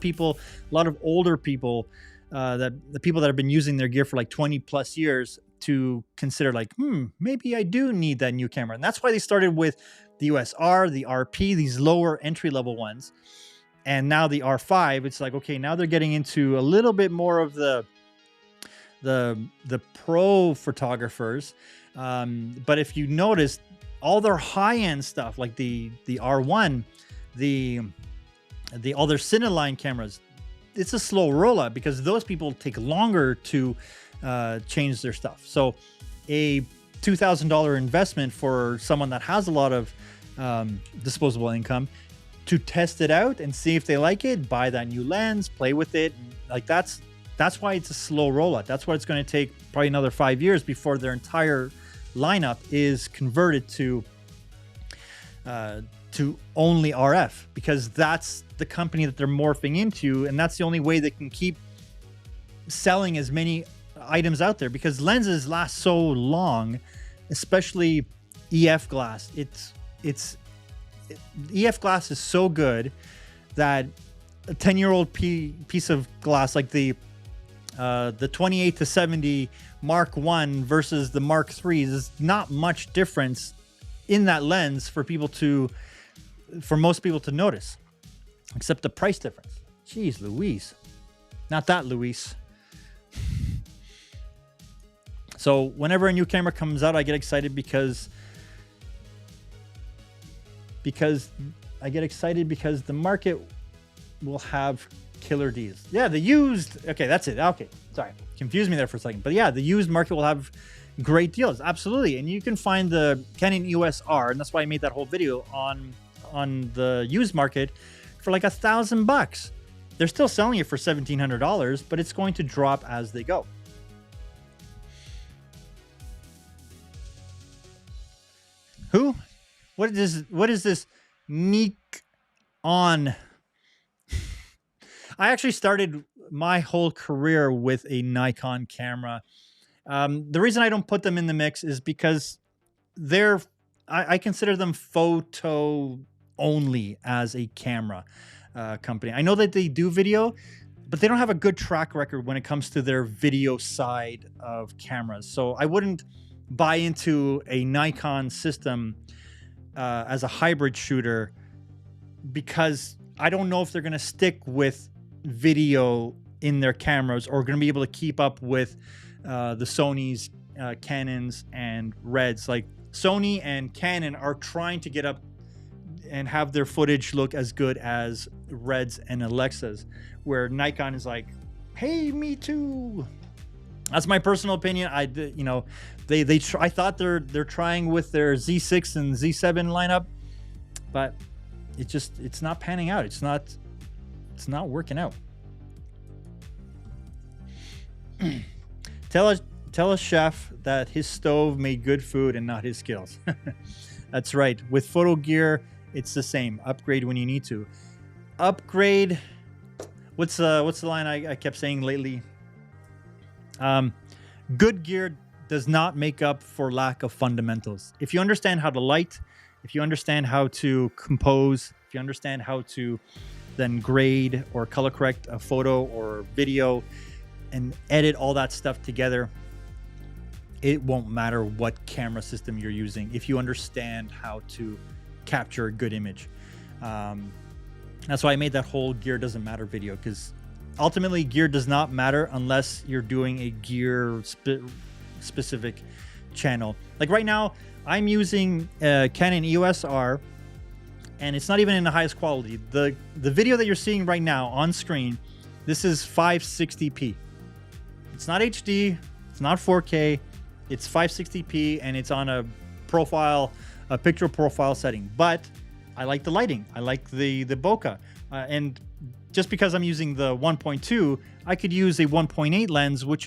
older people, the people that have been using their gear for like 20 plus years, to consider like, maybe I do need that new camera. And that's why they started with the USR, the RP, these lower entry level ones. And now the R5, it's like, okay, now they're getting into a little bit more of the pro photographers. But if you notice, all their high-end stuff, like the R1, all their Cineline cameras, it's a slow rollout because those people take longer to change their stuff. So a $2,000 investment for someone that has a lot of disposable income to test it out and see if they like it, buy that new lens, play with it. Like that's why it's a slow rollout. That's why it's going to take probably another 5 years before their entire lineup is converted to only RF, because that's the company that they're morphing into, and that's the only way they can keep selling as many items out there, because lenses last so long, especially EF glass. EF glass is so good that a 10-year-old piece of glass like the 28 to 70 Mark 1 versus the Mark 3s is not much difference in that lens for most people to notice, except the price difference. Jeez Louise. Not that Louise. So whenever a new camera comes out, I get excited because the market will have killer deals. Yeah, the used. Okay, that's it. Okay, sorry, confused me there for a second. But yeah, the used market will have great deals, absolutely. And you can find the Canon EOS R, and that's why I made that whole video on the used market for like $1,000. They're still selling it for $1,700, but it's going to drop as they go. Who? What is this? Nikon. I actually started my whole career with a Nikon camera. The reason I don't put them in the mix is because I consider them photo only as a camera company. I know that they do video, but they don't have a good track record when it comes to their video side of cameras. So I wouldn't buy into a Nikon system as a hybrid shooter, because I don't know if they're going to stick with video in their cameras or going to be able to keep up with the Sonys, Canons, and Reds. Like Sony and Canon are trying to get up and have their footage look as good as Reds and Alexas, where Nikon is like, hey, me too. That's my personal opinion. I thought they're trying with their Z6 and Z7 lineup, but it's not panning out. It's not working out. Tell a chef that his stove made good food and not his skills. That's right. With photo gear, it's the same. Upgrade when you need to. Upgrade. What's the line I kept saying lately? Good gear does not make up for lack of fundamentals. If you understand how to light, if you understand how to compose, if you understand how to then grade or color correct a photo or video and edit all that stuff together, it won't matter what camera system you're using if you understand how to capture a good image. That's why I made that whole gear doesn't matter video, because ultimately gear does not matter unless you're doing a gear specific channel. Like right now, I'm using Canon EOS R, and it's not even in the highest quality. The video that you're seeing right now on screen, this is 560p. It's not HD, it's not 4K, it's 560p, and it's on a picture profile setting. But I like the lighting, I like the bokeh, and just because I'm using the 1.2, I could use a 1.8 lens, which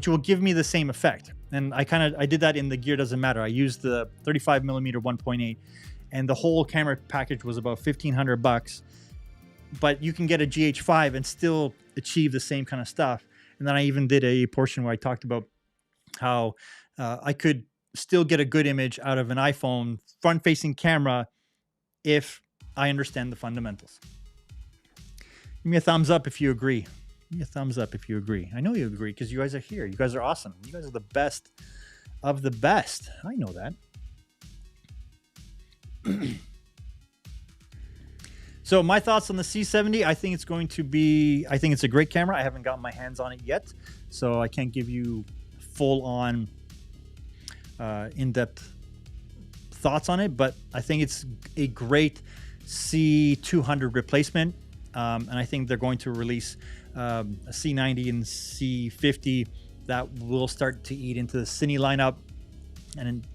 will give me the same effect. And I did that in the Gear Doesn't Matter. I used the 35mm 1.8, and the whole camera package was about $1,500. But you can get a GH5 and still achieve the same kind of stuff. And then I even did a portion where I talked about how I could still get a good image out of an iPhone front-facing camera if I understand the fundamentals. Give me a thumbs up if you agree. Give me a thumbs up if you agree. I know you agree because you guys are here. You guys are awesome. You guys are the best of the best. I know that. So my thoughts on the C70, I think it's a great camera. I haven't gotten my hands on it yet, so I can't give you full-on in-depth thoughts on it, but I think it's a great C200 replacement, and I think they're going to release a C90 and C50 that will start to eat into the Cine lineup. And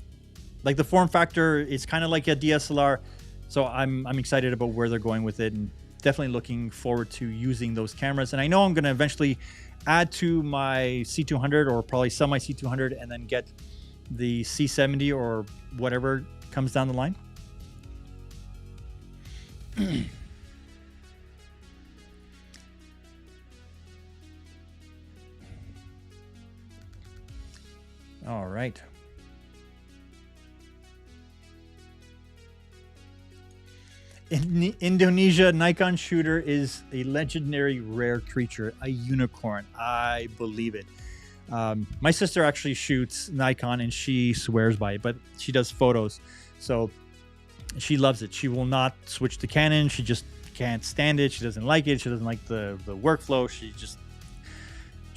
like the form factor is kind of like a DSLR, so I'm excited about where they're going with it, and definitely looking forward to using those cameras. And I know I'm going to eventually add to my C200, or probably sell my C200 and then get the C70 or whatever comes down the line. All right. In Indonesia, Nikon shooter is a legendary rare creature, a unicorn. I believe it. My sister actually shoots Nikon and she swears by it, but she does photos, so she loves it. She will not switch to Canon. She just can't stand it. She doesn't like it. She doesn't like the workflow. She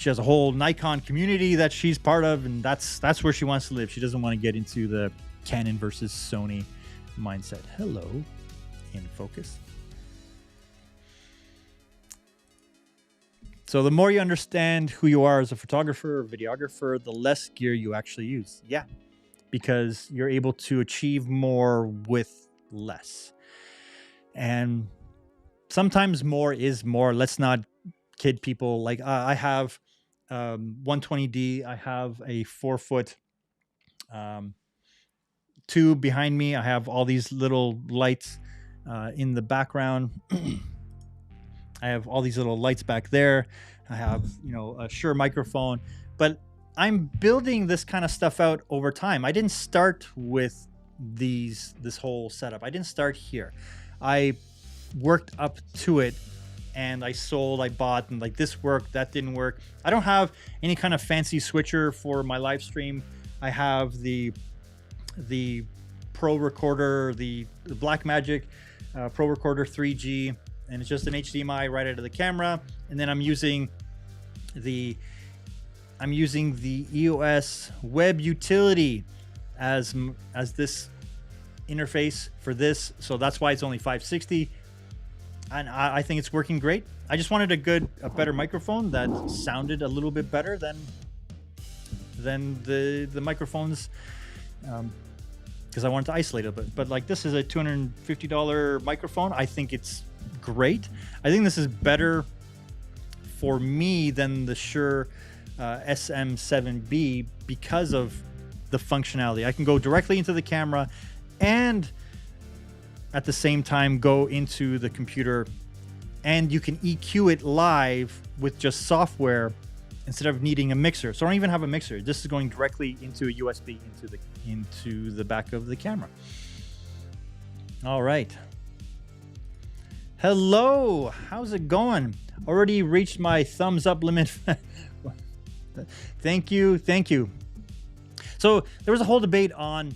has a whole Nikon community that she's part of, and that's where she wants to live. She doesn't want to get into the Canon versus Sony mindset. Hello, in focus. So the more you understand who you are as a photographer or videographer, the less gear you actually use. Yeah, because you're able to achieve more with less. And sometimes more is more. Let's not kid people. Like I have 120D. I have a 4-foot tube behind me. I have all these little lights in the background. I have all these little lights back there. I have, a Shure microphone, but I'm building this kind of stuff out over time. I didn't start with this whole setup. I didn't start here. I worked up to it, and I sold, I bought, and like this worked, that didn't work. I don't have any kind of fancy switcher for my live stream. I have the Pro Recorder, the Blackmagic Pro Recorder 3G, and it's just an HDMI right out of the camera. And then I'm using the EOS web utility as this interface for this. So that's why it's only 560. And I think it's working great. I just wanted a better microphone that sounded a little bit better than the microphones, because I wanted to isolate it a bit. But like, this is a $250 microphone. I think it's great. I think this is better for me than the Shure SM7B because of the functionality. I can go directly into the camera and at the same time go into the computer, and you can EQ it live with just software instead of needing a mixer. So I don't even have a mixer. This is going directly into a USB into the back of the camera. All right. Hello, how's it going? Already reached my thumbs up limit. Thank you. So there was a whole debate on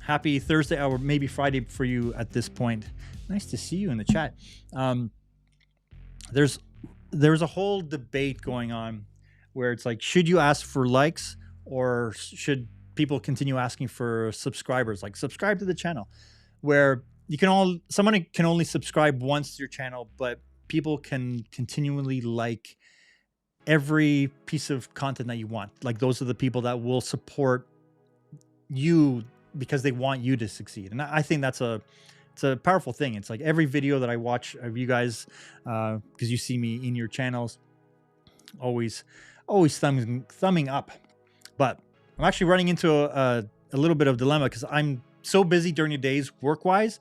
happy Thursday, or maybe Friday for you at this point. Nice to see you in the chat. There's a whole debate going on where it's like, should you ask for likes, or should people continue asking for subscribers? Like, subscribe to the channel. Where someone can only subscribe once to your channel, but people can continually like every piece of content that you want. Like those are the people that will support you because they want you to succeed. And I think it's a powerful thing. It's like every video that I watch of you guys, because you see me in your channels, always thumbing up. But I'm actually running into a little bit of dilemma because I'm so busy during the days work-wise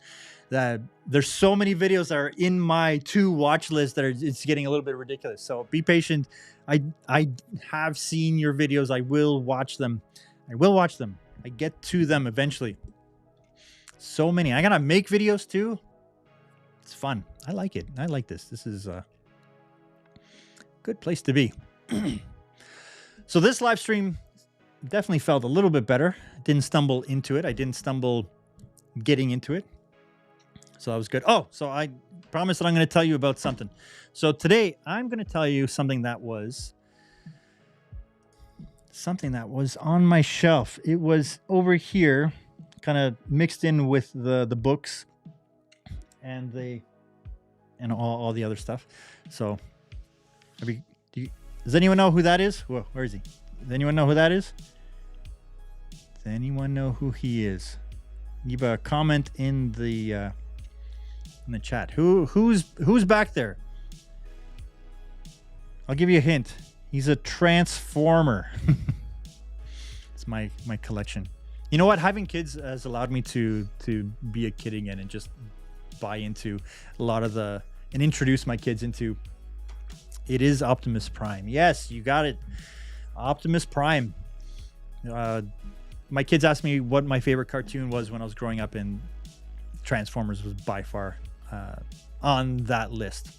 that there's so many videos that are in my to watch list that it's getting a little bit ridiculous. So be patient. I have seen your videos. I will watch them. I get to them eventually. So many. I gotta make videos too. It's fun. I like it. I like this. This is a good place to be. So this live stream definitely felt a little bit better. Didn't stumble into it. I didn't stumble getting into it. So that was good. Oh, so I promised that I'm going to tell you about something. So today I'm going to tell you something that was on my shelf. It was over here, kind of mixed in with the books and all the other stuff. So does anyone know who that is? Whoa, where is he? Does anyone know who that is? Does anyone know who he is? Leave a comment in the chat. Who's back there? I'll give you a hint. He's a transformer. It's my collection. You know what? Having kids has allowed me to be a kid again and just buy into a lot of and introduce my kids into. It is Optimus Prime. Yes, you got it. Optimus Prime. My kids asked me what my favorite cartoon was when I was growing up, and Transformers was by far on that list.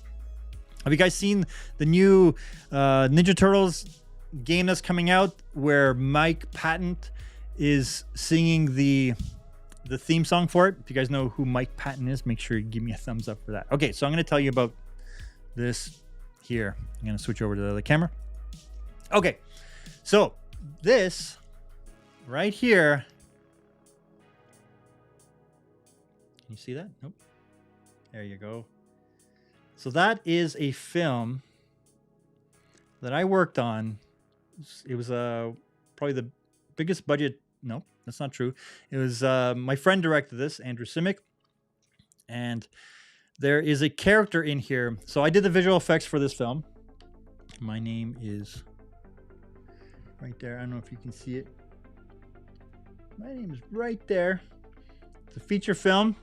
Have you guys seen the new Ninja Turtles game that's coming out where Mike Patton is singing the theme song for it? If you guys know who Mike Patton is, make sure you give me a thumbs up for that. Okay, so I'm going to tell you about this here. I'm going to switch over to the other camera. Okay, so this right here. Can you see that? Nope. There you go. So that is a film that I worked on. It was probably the biggest budget. No, that's not true. It was my friend directed this, Andrew Simic. And there is a character in here. So I did the visual effects for this film. My name is right there. I don't know if you can see it. My name is right there. It's a feature film.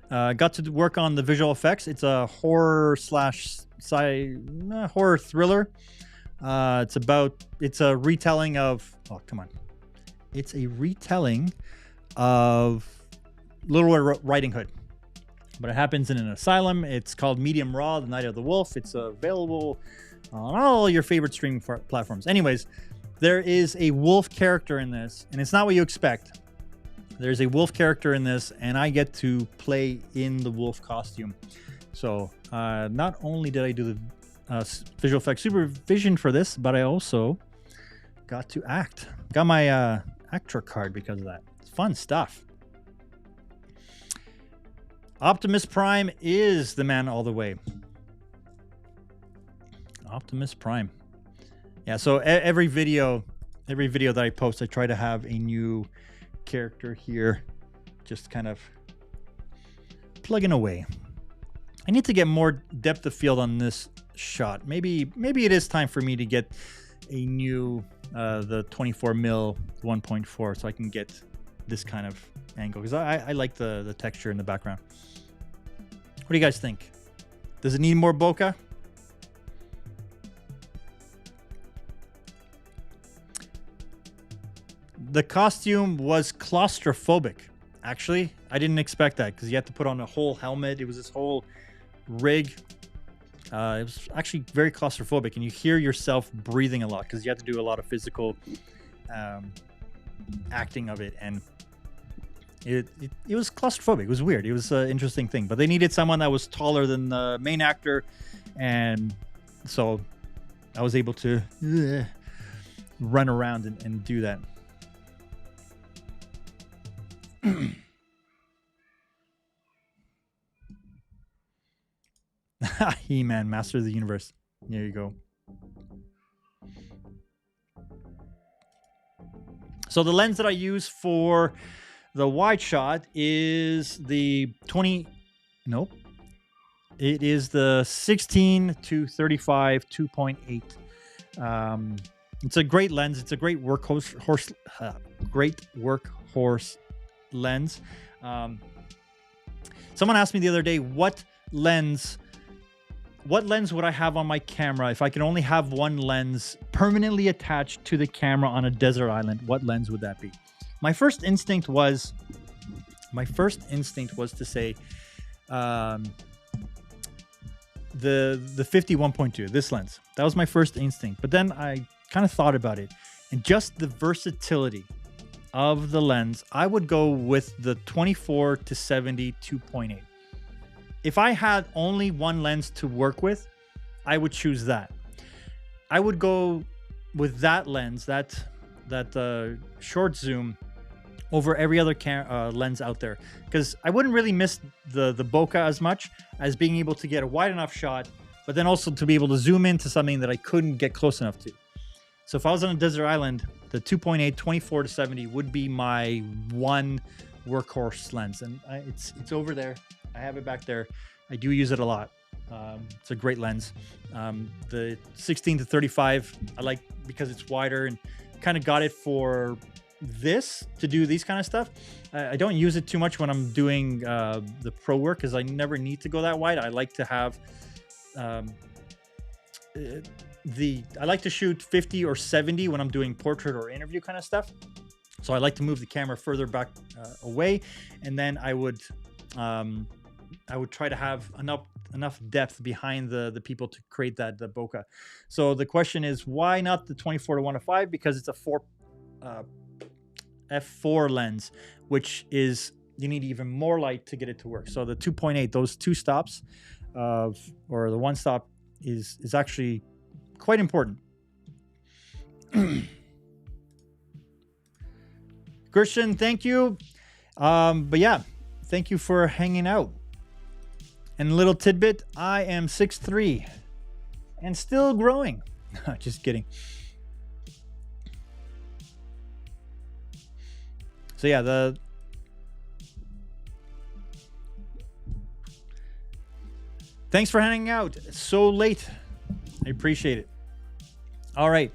Got to work on the visual effects. It's a horror horror thriller. It's a retelling of, oh, come on. It's a retelling of Little Red Riding Hood. But it happens in an asylum. It's called Medium Raw, The Night of the Wolf. It's available on all your favorite streaming platforms. Anyways, there is a wolf character in this, and it's not what you expect. There's a wolf character in this, and I get to play in the wolf costume. So not only did I do the visual effects supervision for this, but I also got to act. Got my actor card because of that. It's fun stuff. Optimus Prime is the man all the way. Optimus Prime. Yeah, so every video that I post, I try to have a new character here, just kind of plugging away. I need to get more depth of field on this shot. Maybe it is time for me to get a new the 24mm 1.4 so I can get this kind of angle, because I like the texture in the background. What do you guys think? Does it need more bokeh? The costume was claustrophobic. Actually, I didn't expect that because you had to put on a whole helmet. It was this whole rig. It was actually very claustrophobic, and you hear yourself breathing a lot because you have to do a lot of physical acting of it, and it was claustrophobic. It was weird. It was an interesting thing, but they needed someone that was taller than the main actor, and so I was able to run around and do that. He-Man, Master of the Universe. There you go. So the lens that I use for the wide shot is the 20. Nope. It is the 16 to 35 2.8. It's a great lens. It's a great workhorse lens. Someone asked me the other day, what lens would I have on my camera if I could only have one lens permanently attached to the camera on a desert island? What lens would that be? My first instinct was to say the 51.2, this lens. That was my first instinct. But then I kind of thought about it, and just the versatility of the lens, I would go with the 24 to 70 2.8. If I had only one lens to work with, I would choose that. I would go with that lens, that short zoom, over every other lens out there, because I wouldn't really miss the bokeh as much as being able to get a wide enough shot, but then also to be able to zoom into something that I couldn't get close enough to. So if I was on a desert island, the 2.8 24 to 70 would be my one workhorse lens, and it's over there. I have it back there. I do use it a lot. It's a great lens. The 16 to 35 I like because it's wider, and kind of got it for this to do these kind of stuff. I don't use it too much when I'm doing the pro work, because I never need to go that wide. I like to have I like to shoot 50 or 70 when I'm doing portrait or interview kind of stuff. So I like to move the camera further back away, and then I would try to have enough depth behind the people to create the bokeh. So the question is, why not the 24 to 1:5? Because it's a f4 lens, which is, you need even more light to get it to work. So the 2.8, those two stops or the one stop is actually quite important. Christian, thank you. But yeah, thank you for hanging out. And a little tidbit, I am 6'3" and still growing. Just kidding. So yeah, thanks for hanging out so late. I appreciate it. All right.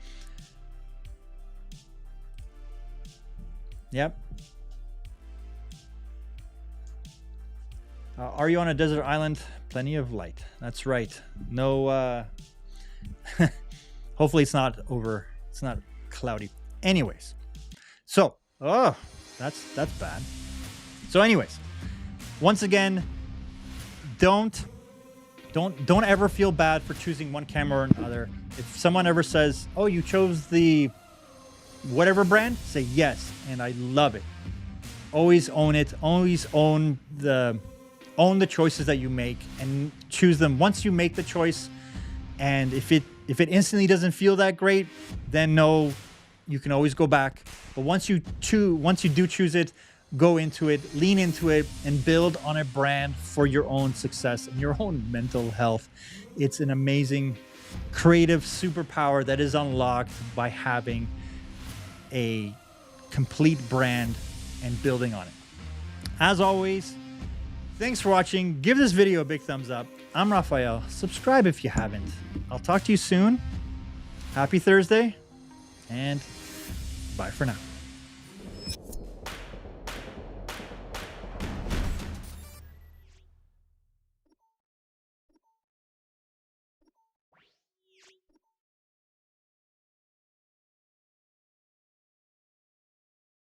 Yep. Are you on a desert island? Plenty of light. That's right. No, hopefully it's not cloudy. Anyways. So, that's bad. So anyways, once again, don't ever feel bad for choosing one camera or another. If someone ever says, "Oh, you chose the whatever brand," say yes, and I love it. Always own it. Always own the choices that you make, and choose them. Once you make the choice, and if it instantly doesn't feel that great, then no, you can always go back. But once you do choose it, go into it, lean into it, and build on a brand for your own success and your own mental health. It's an amazing creative superpower that is unlocked by having a complete brand and building on it. As always, thanks for watching. Give this video a big thumbs up. I'm Raphael. Subscribe if you haven't. I'll talk to you soon. Happy Thursday, and bye for now.